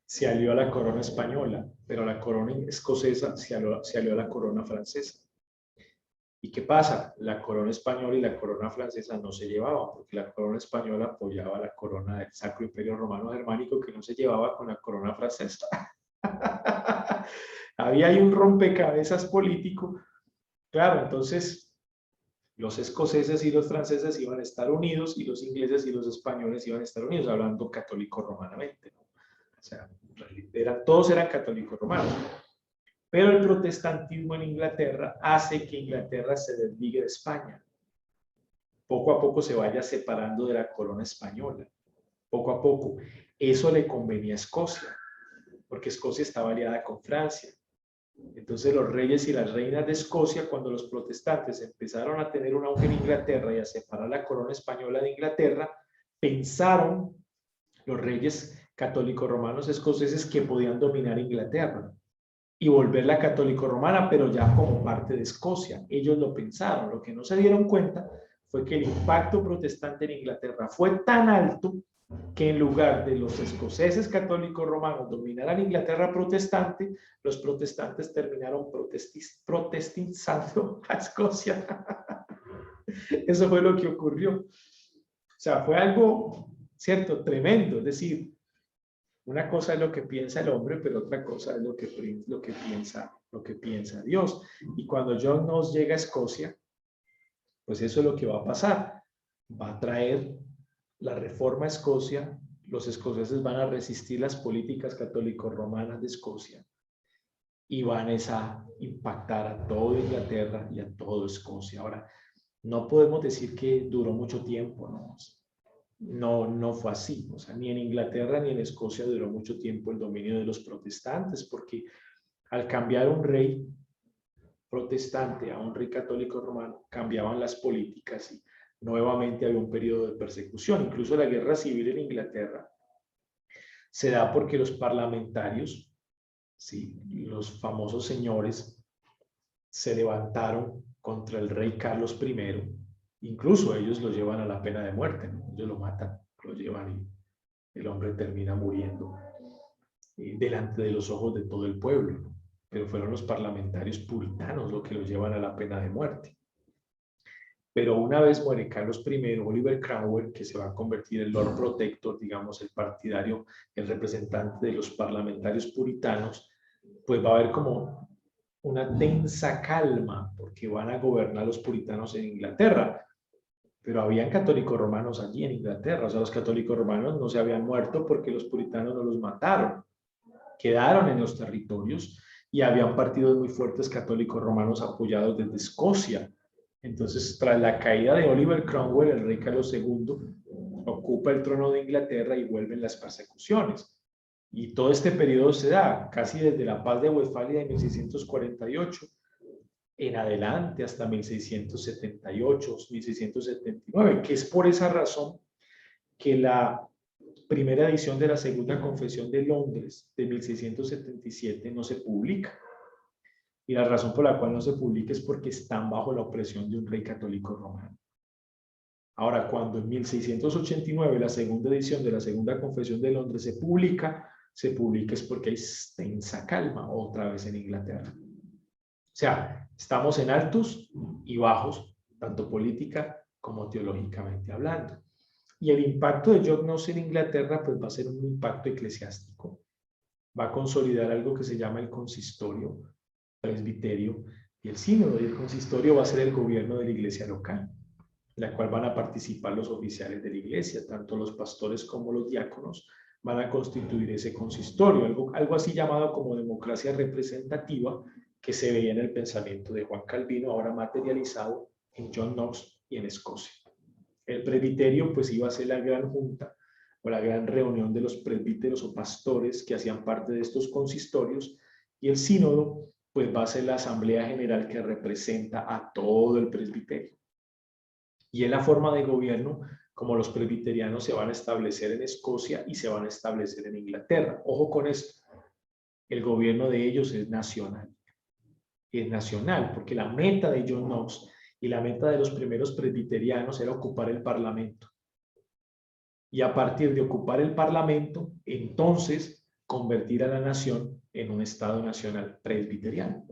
se alió a la corona española, pero la corona escocesa se alió a la corona francesa. ¿Y qué pasa? La corona española y la corona francesa no se llevaban, porque la corona española apoyaba a la corona del Sacro Imperio Romano Germánico, que no se llevaba con la corona francesa. Había ahí un rompecabezas político. Claro, entonces los escoceses y los franceses iban a estar unidos y los ingleses y los españoles iban a estar unidos, hablando católico-romanamente, ¿no? O sea, todos eran católicos romanos. Pero el protestantismo en Inglaterra hace que Inglaterra se desligue de España. Poco a poco se vaya separando de la corona española. Poco a poco. Eso le convenía a Escocia, porque Escocia estaba aliada con Francia. Entonces los reyes y las reinas de Escocia, cuando los protestantes empezaron a tener un auge en Inglaterra y a separar la corona española de Inglaterra, pensaron los reyes católicos romanos escoceses que podían dominar Inglaterra y volverla católico-romana, pero ya como parte de Escocia. Ellos lo pensaron. Lo que no se dieron cuenta fue que el impacto protestante en Inglaterra fue tan alto que en lugar de los escoceses católicos romanos dominaran Inglaterra protestante, los protestantes terminaron protestizando a Escocia. Eso fue lo que ocurrió. O sea, fue algo, cierto, tremendo. Es decir, una cosa es lo que piensa el hombre, pero otra cosa es lo que piensa Dios. Y cuando John Knox llega a Escocia, pues eso es lo que va a pasar. Va a traer la reforma a Escocia. Los escoceses van a resistir las políticas católico-romanas de Escocia y van a impactar a toda Inglaterra y a toda Escocia. Ahora, no podemos decir que duró mucho tiempo, ¿no? No fue así. O sea, ni en Inglaterra ni en Escocia duró mucho tiempo el dominio de los protestantes, porque al cambiar un rey protestante a un rey católico romano, cambiaban las políticas y nuevamente había un periodo de persecución. Incluso la guerra civil en Inglaterra se da porque los parlamentarios, ¿sí?, los famosos señores, se levantaron contra el rey Carlos I. Incluso ellos lo llevan a la pena de muerte, ¿no? Ellos lo matan, lo llevan y el hombre termina muriendo delante de los ojos de todo el pueblo, ¿no? Pero fueron los parlamentarios puritanos los que lo llevan a la pena de muerte. Pero una vez muere Carlos I, Oliver Cromwell, que se va a convertir en Lord Protector, digamos, el partidario, el representante de los parlamentarios puritanos, pues va a haber como una tensa calma, porque van a gobernar los puritanos en Inglaterra. Pero habían católicos romanos allí en Inglaterra. O sea, los católicos romanos no se habían muerto porque los puritanos no los mataron. Quedaron en los territorios y habían partidos muy fuertes católicos romanos apoyados desde Escocia. Entonces, tras la caída de Oliver Cromwell, el rey Carlos II ocupa el trono de Inglaterra y vuelven las persecuciones. Y todo este periodo se da casi desde la paz de Westfalia de 1648 en adelante hasta 1678, 1679, que es por esa razón que la primera edición de la Segunda Confesión de Londres de 1677 no se publica. Y la razón por la cual no se publica es porque están bajo la opresión de un rey católico romano. Ahora, cuando en 1689 la segunda edición de la Segunda Confesión de Londres se publica es porque hay tensa calma otra vez en Inglaterra. O sea, estamos en altos y bajos, tanto política como teológicamente hablando. Y el impacto de John Knox en Inglaterra pues va a ser un impacto eclesiástico. Va a consolidar algo que se llama el consistorio, presbiterio y el sínodo. Y el consistorio va a ser el gobierno de la iglesia local, en la cual van a participar los oficiales de la iglesia, tanto los pastores como los diáconos van a constituir ese consistorio, algo así llamado como democracia representativa, que se veía en el pensamiento de Juan Calvino, ahora materializado en John Knox y en Escocia. El presbiterio pues iba a ser la gran junta o la gran reunión de los presbíteros o pastores que hacían parte de estos consistorios, y el sínodo pues va a ser la asamblea general que representa a todo el presbiterio. Y en la forma de gobierno, como los presbiterianos se van a establecer en Escocia y se van a establecer en Inglaterra. Ojo con esto, el gobierno de ellos es nacional. Es nacional, porque la meta de John Knox y la meta de los primeros presbiterianos era ocupar el parlamento. Y a partir de ocupar el parlamento, entonces convertir a la nación en un Estado nacional presbiteriano.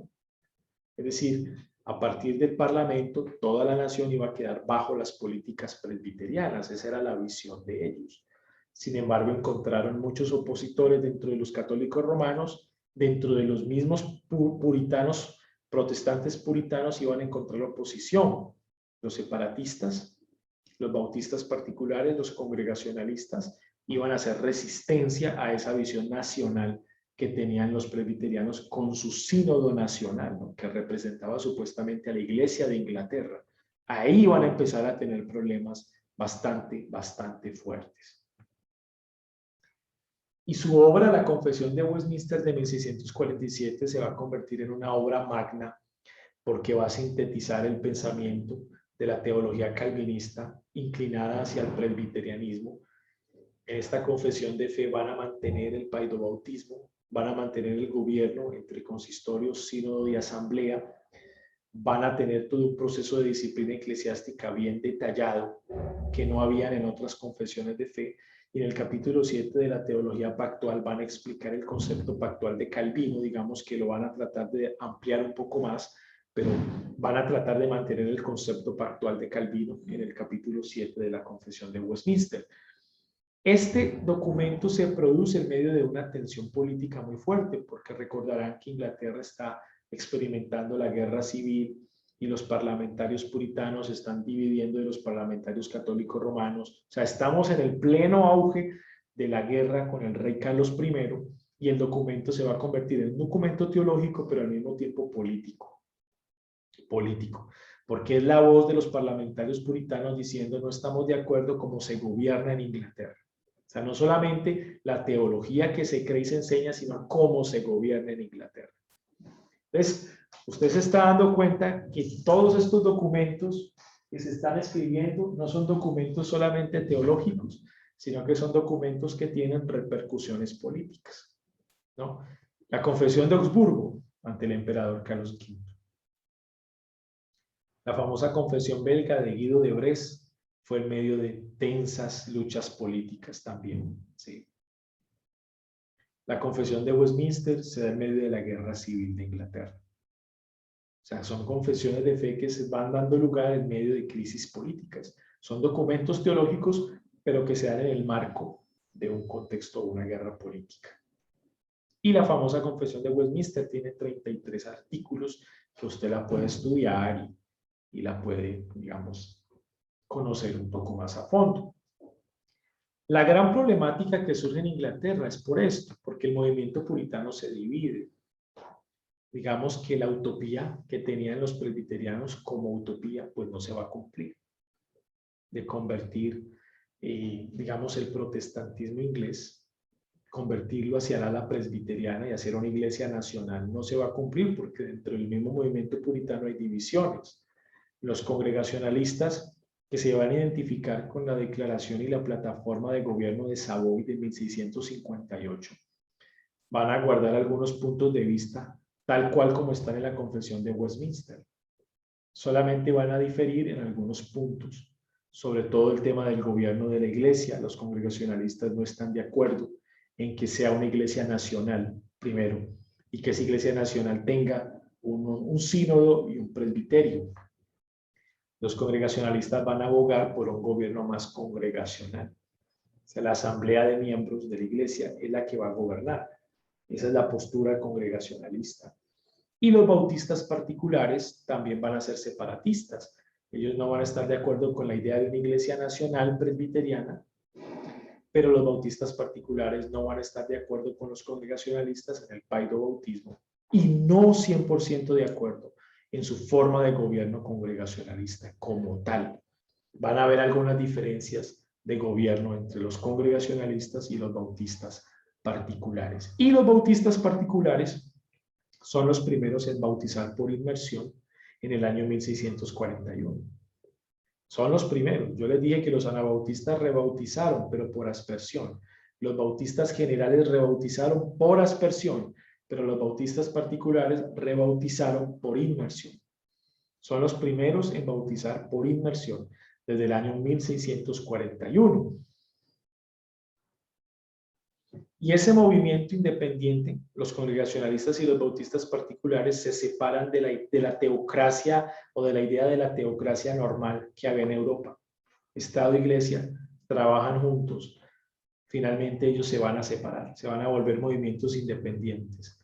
Es decir, a partir del parlamento, toda la nación iba a quedar bajo las políticas presbiterianas. Esa era la visión de ellos. Sin embargo, encontraron muchos opositores dentro de los católicos romanos, dentro de los mismos puritanos, protestantes puritanos, iban a encontrar oposición. Los separatistas, los bautistas particulares, los congregacionalistas, iban a hacer resistencia a esa visión nacional que tenían los presbiterianos con su sínodo nacional, ¿no?, que representaba supuestamente a la iglesia de Inglaterra. Ahí iban a empezar a tener problemas bastante fuertes. Y su obra, la Confesión de Westminster de 1647, se va a convertir en una obra magna porque va a sintetizar el pensamiento de la teología calvinista inclinada hacia el presbiterianismo. En esta confesión de fe van a mantener el paidobautismo, van a mantener el gobierno entre consistorios, sínodo y asamblea, van a tener todo un proceso de disciplina eclesiástica bien detallado que no habían en otras confesiones de fe. Y en el capítulo 7 de la teología pactual van a explicar el concepto pactual de Calvino, digamos que lo van a tratar de ampliar un poco más, pero van a tratar de mantener el concepto pactual de Calvino en el capítulo 7 de la Confesión de Westminster. Este documento se produce en medio de una tensión política muy fuerte, porque recordarán que Inglaterra está experimentando la guerra civil y los parlamentarios puritanos están dividiendo de los parlamentarios católicos romanos. O sea, estamos en el pleno auge de la guerra con el rey Carlos I y el documento se va a convertir en un documento teológico, pero al mismo tiempo político, porque es la voz de los parlamentarios puritanos diciendo no estamos de acuerdo cómo se gobierna en Inglaterra. O sea, no solamente la teología que se cree y se enseña, sino cómo se gobierna en Inglaterra. Entonces, usted se está dando cuenta que todos estos documentos que se están escribiendo no son documentos solamente teológicos, sino que son documentos que tienen repercusiones políticas, ¿no? La Confesión de Augsburgo ante el emperador Carlos V. La famosa Confesión belga de Guido de Brest fue en medio de tensas luchas políticas también, ¿sí? La Confesión de Westminster se da en medio de la Guerra Civil de Inglaterra. O sea, son confesiones de fe que se van dando lugar en medio de crisis políticas. Son documentos teológicos, pero que se dan en el marco de un contexto de una guerra política. Y la famosa Confesión de Westminster tiene 33 artículos que usted la puede estudiar y la puede, digamos, conocer un poco más a fondo. La gran problemática que surge en Inglaterra es por esto, porque el movimiento puritano se divide. Digamos que la utopía que tenían los presbiterianos como utopía, pues no se va a cumplir. De convertir, digamos, el protestantismo inglés, convertirlo hacia la ala presbiteriana y hacer una iglesia nacional, no se va a cumplir porque dentro del mismo movimiento puritano hay divisiones. Los congregacionalistas que se van a identificar con la declaración y la plataforma de gobierno de Savoy de 1658 van a guardar algunos puntos de vista tal cual como están en la Confesión de Westminster. Solamente van a diferir en algunos puntos, sobre todo el tema del gobierno de la iglesia. Los congregacionalistas no están de acuerdo en que sea una iglesia nacional, primero, y que esa iglesia nacional tenga un sínodo y un presbiterio. Los congregacionalistas van a abogar por un gobierno más congregacional. O sea, la asamblea de miembros de la iglesia es la que va a gobernar. Esa es la postura congregacionalista. Y los bautistas particulares también van a ser separatistas. Ellos no van a estar de acuerdo con la idea de una iglesia nacional presbiteriana, pero los bautistas particulares no van a estar de acuerdo con los congregacionalistas en el paidobautismo y no 100% de acuerdo en su forma de gobierno congregacionalista como tal. Van a haber algunas diferencias de gobierno entre los congregacionalistas y los bautistas particulares. Y los bautistas particulares son los primeros en bautizar por inmersión en el año 1641. Son los primeros. Yo les dije que los anabautistas rebautizaron, pero por aspersión. Los bautistas generales rebautizaron por aspersión, pero los bautistas particulares rebautizaron por inmersión. Son los primeros en bautizar por inmersión desde el año 1641. Y ese movimiento independiente, los congregacionalistas y los bautistas particulares se separan de la teocracia o de la idea de la teocracia normal que había en Europa. Estado e iglesia trabajan juntos. Finalmente ellos se van a separar, se van a volver movimientos independientes,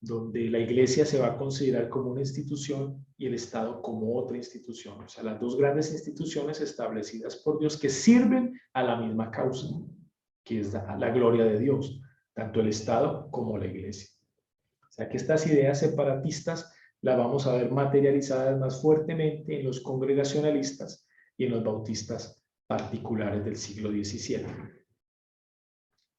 donde la iglesia se va a considerar como una institución y el Estado como otra institución. O sea, las dos grandes instituciones establecidas por Dios que sirven a la misma causa, que es la gloria de Dios, tanto el Estado como la iglesia. O sea que estas ideas separatistas las vamos a ver materializadas más fuertemente en los congregacionalistas y en los bautistas particulares del siglo XVII.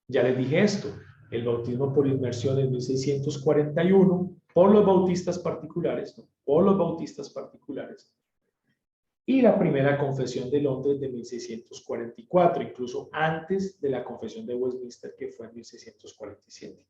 Ya les dije esto, el bautismo por inmersión en 1641 por los bautistas particulares, ¿no? Por los bautistas particulares. Y la primera confesión de Londres de 1644, incluso antes de la confesión de Westminster, que fue en 1647.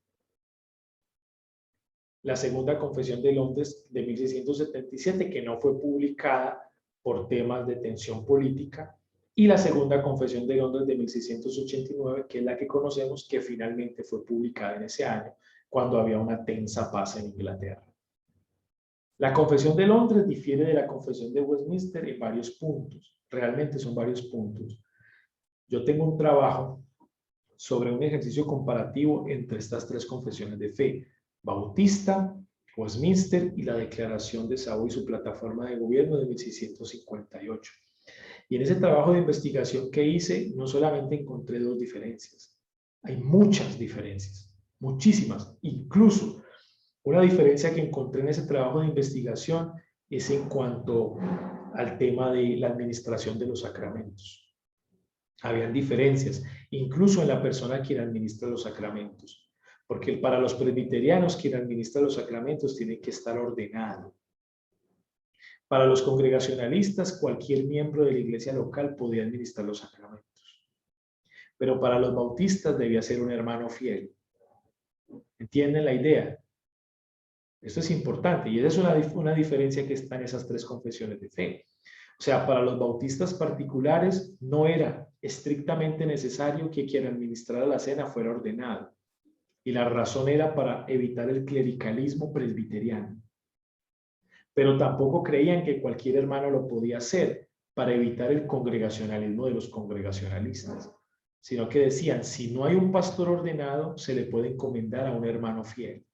la segunda confesión de Londres de 1677, que no fue publicada por temas de tensión política, y la segunda confesión de Londres de 1689, que es la que conocemos, que finalmente fue publicada en ese año, cuando había una tensa paz en Inglaterra. La confesión de Londres difiere de la confesión de Westminster en varios puntos, realmente son varios puntos. Yo tengo un trabajo sobre un ejercicio comparativo entre estas tres confesiones de fe: Bautista, Westminster y la Declaración de Savoy y su plataforma de gobierno de 1658. Y en ese trabajo de investigación que hice, no solamente encontré dos diferencias, hay muchas diferencias, muchísimas. Incluso una diferencia que encontré en ese trabajo de investigación es en cuanto al tema de la administración de los sacramentos. Habían diferencias, incluso en la persona quien administra los sacramentos, porque para los presbiterianos quien administra los sacramentos tiene que estar ordenado. Para los congregacionalistas, cualquier miembro de la iglesia local podía administrar los sacramentos, pero para los bautistas debía ser un hermano fiel. ¿Entienden la idea? Esto es importante y esa es una diferencia que está en esas tres confesiones de fe. O sea, para los bautistas particulares no era estrictamente necesario que quien administrara la cena fuera ordenado. Y la razón era para evitar el clericalismo presbiteriano. Pero tampoco creían que cualquier hermano lo podía hacer para evitar el congregacionalismo de los congregacionalistas. Sino que decían, si no hay un pastor ordenado, se le puede encomendar a un hermano fiel.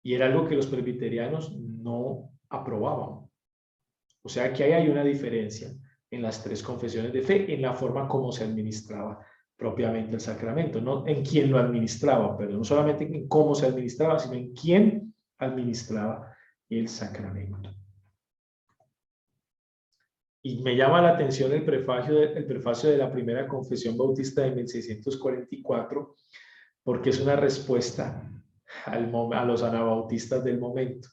Y era algo que los presbiterianos no aprobaban. O sea que ahí hay una diferencia en las tres confesiones de fe, en la forma como se administraba propiamente el sacramento, no en quién lo administraba, pero no solamente en cómo se administraba, sino en quién administraba el sacramento. Y me llama la atención el prefacio de la primera confesión bautista de 1644, porque es una respuesta a los anabautistas del momento.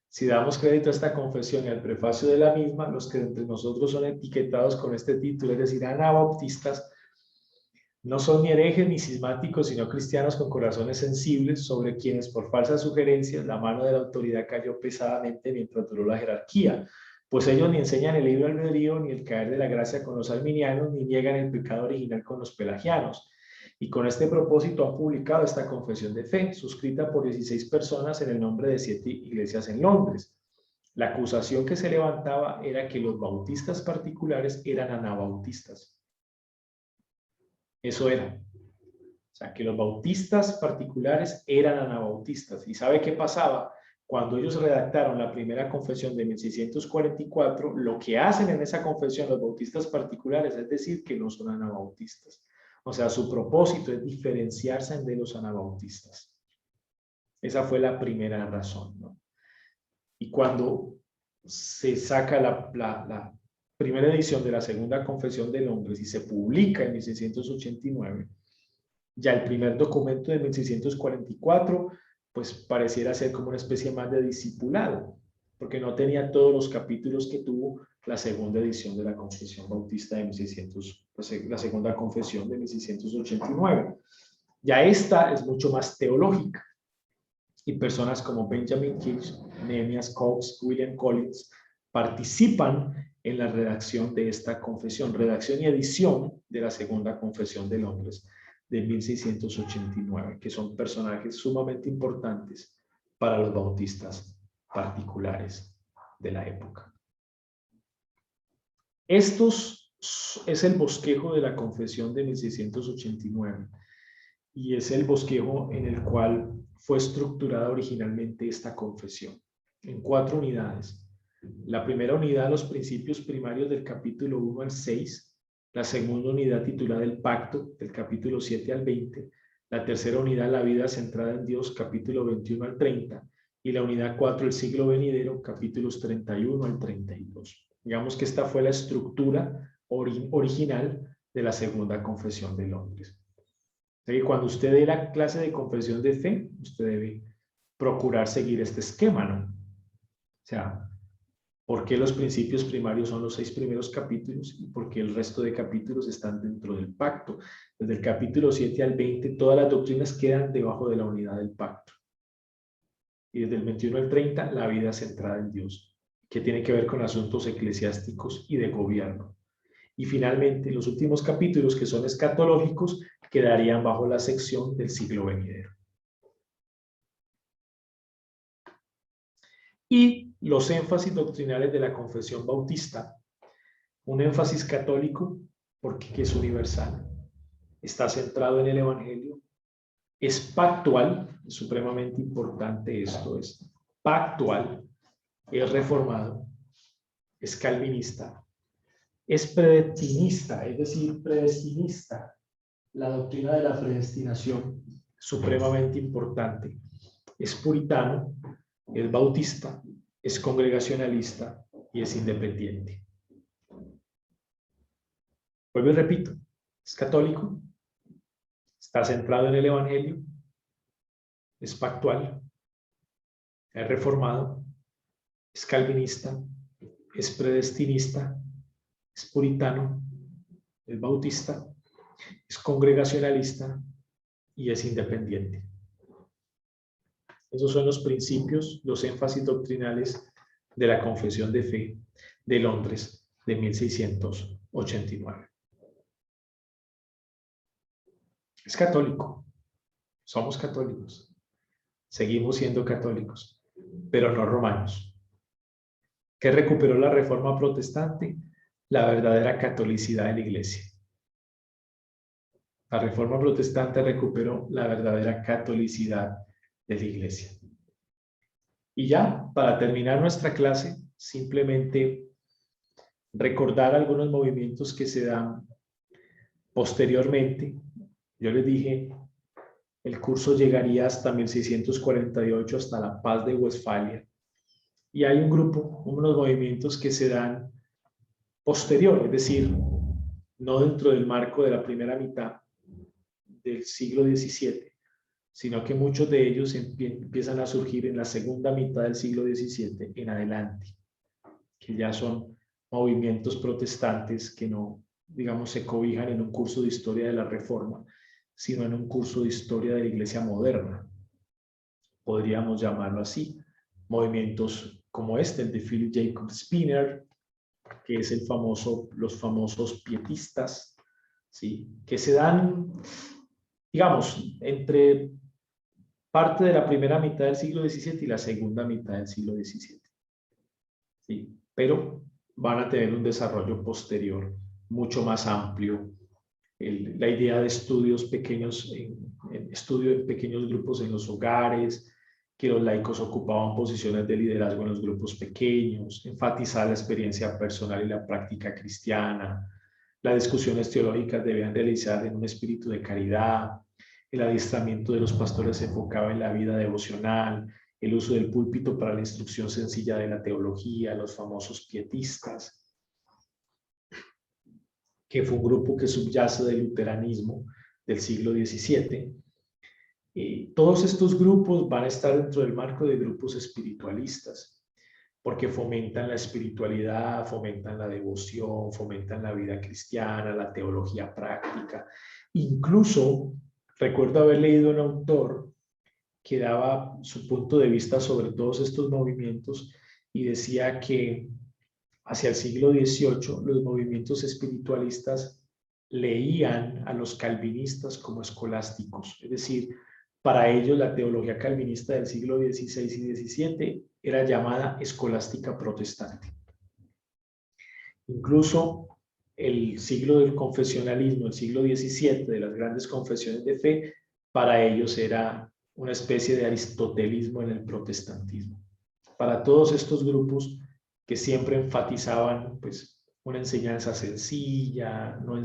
Si damos crédito a esta confesión y al prefacio de la misma, los que entre nosotros son etiquetados con este título, es decir, anabautistas, no son ni herejes ni cismáticos, sino cristianos con corazones sensibles, sobre quienes por falsas sugerencias la mano de la autoridad cayó pesadamente mientras duró la jerarquía. Pues ellos ni enseñan el libre albedrío, ni el caer de la gracia con los arminianos, ni niegan el pecado original con los pelagianos. Y con este propósito han publicado esta confesión de fe, suscrita por 16 personas en el nombre de 7 iglesias en Londres. La acusación que se levantaba era que los bautistas particulares eran anabautistas. Eso era. O sea, que los bautistas particulares eran anabautistas. ¿Y sabe qué pasaba? Cuando ellos redactaron la primera confesión de 1644, lo que hacen en esa confesión los bautistas particulares es decir que no son anabautistas. O sea, su propósito es diferenciarse de los anabautistas. Esa fue la primera razón, ¿no? Y cuando se saca la primera edición de la segunda confesión de Londres y se publica en 1689, ya el primer documento de 1644, pues pareciera ser como una especie más de discipulado, porque no tenía todos los capítulos que tuvo la segunda edición de la Confesión Bautista de 1600, pues, la segunda confesión de 1689. Ya esta es mucho más teológica y personas como Benjamin Kish, Nehemias Cox, William Collins participan en la redacción de esta confesión, redacción y edición de la segunda confesión de Londres de 1689, que son personajes sumamente importantes para los bautistas particulares de la época. Estos es el bosquejo de la confesión de 1689 y es el bosquejo en el cual fue estructurada originalmente esta confesión en 4 unidades. La primera unidad, los principios primarios del capítulo 1 al 6, la segunda unidad titulada El Pacto, del capítulo 7 al 20, la tercera unidad, La vida centrada en Dios, capítulo 21 al 30, y la unidad 4, El siglo venidero, capítulos 31 al 32. Digamos que esta fue la estructura original de la segunda confesión de Londres. Cuando usted dé la clase de confesión de fe, usted debe procurar seguir este esquema, ¿no? O sea, ¿por qué los principios primarios son los 6 primeros capítulos y por qué el resto de capítulos están dentro del pacto? Desde el capítulo 7 al 20, todas las doctrinas quedan debajo de la unidad del pacto. y desde el 21 al 30 la vida centrada en Dios, que tiene que ver con asuntos eclesiásticos y de gobierno. Y finalmente, los últimos capítulos, que son escatológicos, quedarían bajo la sección del siglo venidero. Y los énfasis doctrinales de la confesión bautista. Un énfasis católico, porque es universal, está centrado en el Evangelio, es pactual, es supremamente importante esto, es pactual, es reformado, es calvinista, es predestinista, es decir, predestinista. La doctrina de la predestinación, supremamente importante, es puritano, es bautista, es congregacionalista y es independiente. Vuelvo y repito, es católico, está centrado en el Evangelio, es pactual, es reformado, es calvinista, es predestinista, es puritano, es bautista, es congregacionalista y es independiente. Esos son los principios, los énfasis doctrinales de la Confesión de Fe de Londres de 1689. Es católico, somos católicos, seguimos siendo católicos, pero no romanos. ¿Qué recuperó la Reforma Protestante? La verdadera catolicidad de la Iglesia. La Reforma Protestante recuperó la verdadera catolicidad de la Iglesia. Y ya, para terminar nuestra clase, simplemente recordar algunos movimientos que se dan posteriormente. Yo les dije, el curso llegaría hasta 1648, hasta la Paz de Westfalia. Y hay un grupo, unos movimientos que se dan posterior, es decir, no dentro del marco de la primera mitad del siglo XVII, sino que muchos de ellos empiezan a surgir en la segunda mitad del siglo XVII en adelante, que ya son movimientos protestantes que no, digamos, se cobijan en un curso de historia de la Reforma, sino en un curso de historia de la Iglesia moderna. Podríamos llamarlo así. Movimientos como este, el de Philip Jacob Spener, que es los famosos pietistas, ¿sí? Que se dan, digamos, entre parte de la primera mitad del siglo XVII y la segunda mitad del siglo XVII. ¿Sí? Pero van a tener un desarrollo posterior mucho más amplio. La idea de estudios pequeños, estudio en pequeños grupos en los hogares, que los laicos ocupaban posiciones de liderazgo en los grupos pequeños, enfatizar la experiencia personal y la práctica cristiana. Las discusiones teológicas debían realizar en un espíritu de caridad. El adiestramiento de los pastores se enfocaba en la vida devocional, el uso del púlpito para la instrucción sencilla de la teología, los famosos pietistas, que fue un grupo que subyace del luteranismo del siglo XVII. Todos estos grupos van a estar dentro del marco de grupos espiritualistas, porque fomentan la espiritualidad, fomentan la devoción, fomentan la vida cristiana, la teología práctica. Incluso recuerdo haber leído un autor que daba su punto de vista sobre todos estos movimientos y decía que hacia el siglo XVIII los movimientos espiritualistas leían a los calvinistas como escolásticos, es decir, para ellos la teología calvinista del siglo XVI y XVII era llamada escolástica protestante. Incluso el siglo del confesionalismo, el siglo XVII, de las grandes confesiones de fe, para ellos era una especie de aristotelismo en el protestantismo. Para todos estos grupos que siempre enfatizaban pues, una enseñanza sencilla, no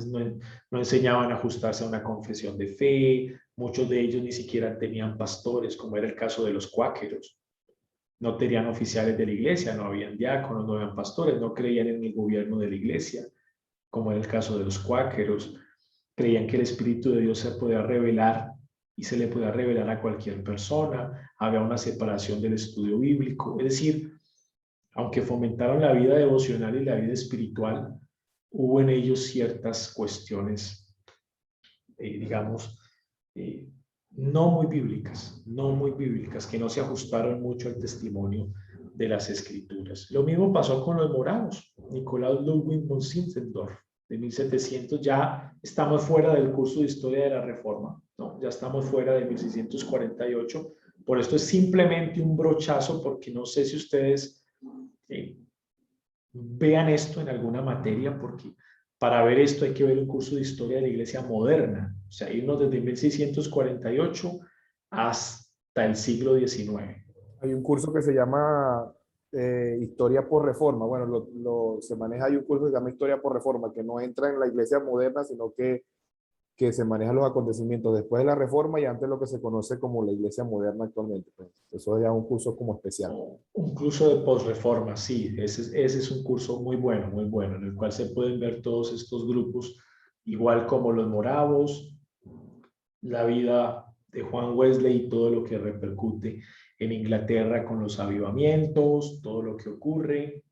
enseñaban a ajustarse a una confesión de fe, muchos de ellos ni siquiera tenían pastores, como era el caso de los cuáqueros. No tenían oficiales de la iglesia, no habían diáconos, no habían pastores, no creían en el gobierno de la iglesia, como era el caso de los cuáqueros. Creían que el Espíritu de Dios se podía revelar y se le podía revelar a cualquier persona. Había una separación del estudio bíblico. Es decir, aunque fomentaron la vida devocional y la vida espiritual, hubo en ellos ciertas cuestiones, digamos, no muy bíblicas, que no se ajustaron mucho al testimonio de las escrituras. Lo mismo pasó con los moravos. Nicolás Ludwig von Zinzendorf, de 1700, ya estamos fuera del curso de historia de la Reforma, ¿no? Ya estamos fuera de 1648. Por esto es simplemente un brochazo, porque no sé si ustedes vean esto en alguna materia, porque para ver esto hay que ver un curso de historia de la Iglesia moderna, o sea, irnos desde 1648 hasta el siglo XIX. Hay un curso que se llama Historia por Reforma. Bueno, se maneja, hay un curso que se llama Historia por Reforma, que no entra en la iglesia moderna, sino que se maneja los acontecimientos después de la Reforma y antes de lo que se conoce como la iglesia moderna actualmente. Pues, eso es ya un curso como especial. Un curso de posreforma, sí, ese es un curso muy bueno, en el cual se pueden ver todos estos grupos, igual como los moravos, la vida de Juan Wesley y todo lo que repercute en Inglaterra con los avivamientos, todo lo que ocurre.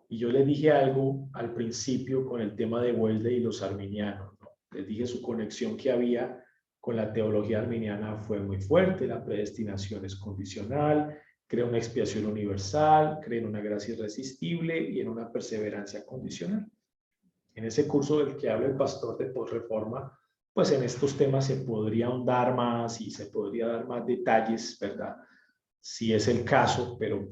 Y yo les dije algo al principio con el tema de Wesley y los arminianos, ¿no? Les dije su conexión que había con la teología arminiana fue muy fuerte, la predestinación es condicional, crea una expiación universal, cree en una gracia irresistible y en una perseverancia condicional. En ese curso del que habla el pastor de posreforma, pues en estos temas se podría ahondar más y se podría dar más detalles, ¿verdad? Si es el caso, pero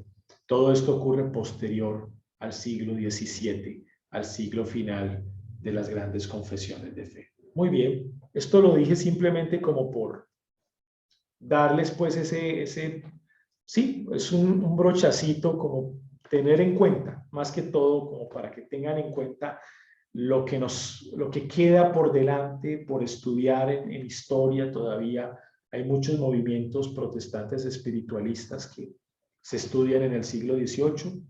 todo esto ocurre posterior al siglo XVII, al siglo final de las grandes confesiones de fe. Muy bien, esto lo dije simplemente como por darles pues sí, es un brochacito como tener en cuenta, más que todo como para que tengan en cuenta lo que queda por delante por estudiar en historia todavía. Hay muchos movimientos protestantes espiritualistas que se estudian en el siglo XVIII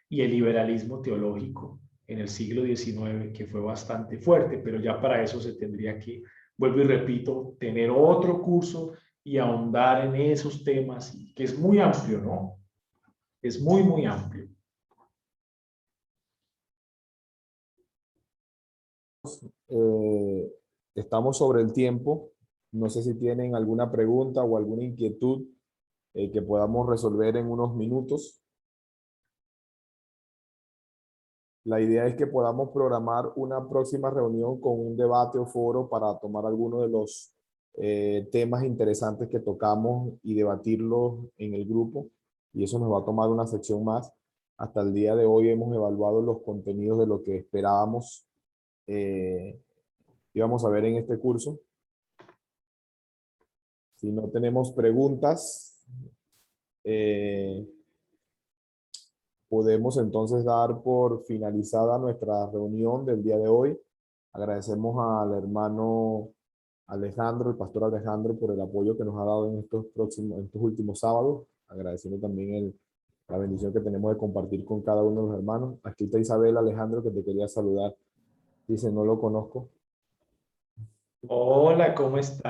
y el liberalismo teológico en el siglo XIX, que fue bastante fuerte, pero ya para eso se tendría que, vuelvo y repito, tener otro curso y ahondar en esos temas, que es muy amplio, ¿no? Es muy amplio. Eh, Estamos sobre el tiempo. No sé si tienen alguna pregunta o alguna inquietud que podamos resolver en unos minutos. La idea es que podamos programar una próxima reunión con un debate o foro para tomar algunos de los temas interesantes que tocamos y debatirlos en el grupo. Y eso nos va a tomar una sección más. Hasta el día de hoy hemos evaluado los contenidos de lo que esperábamos íbamos a ver en este curso. Si no tenemos preguntas, podemos entonces dar por finalizada nuestra reunión del día de hoy. Agradecemos al hermano Alejandro, el pastor Alejandro, por el apoyo que nos ha dado en estos últimos sábados. Agradeciendo también la bendición que tenemos de compartir con cada uno de los hermanos. Aquí está Isabel Alejandro, que te quería saludar. Dice, no lo conozco. Hola, ¿cómo estás?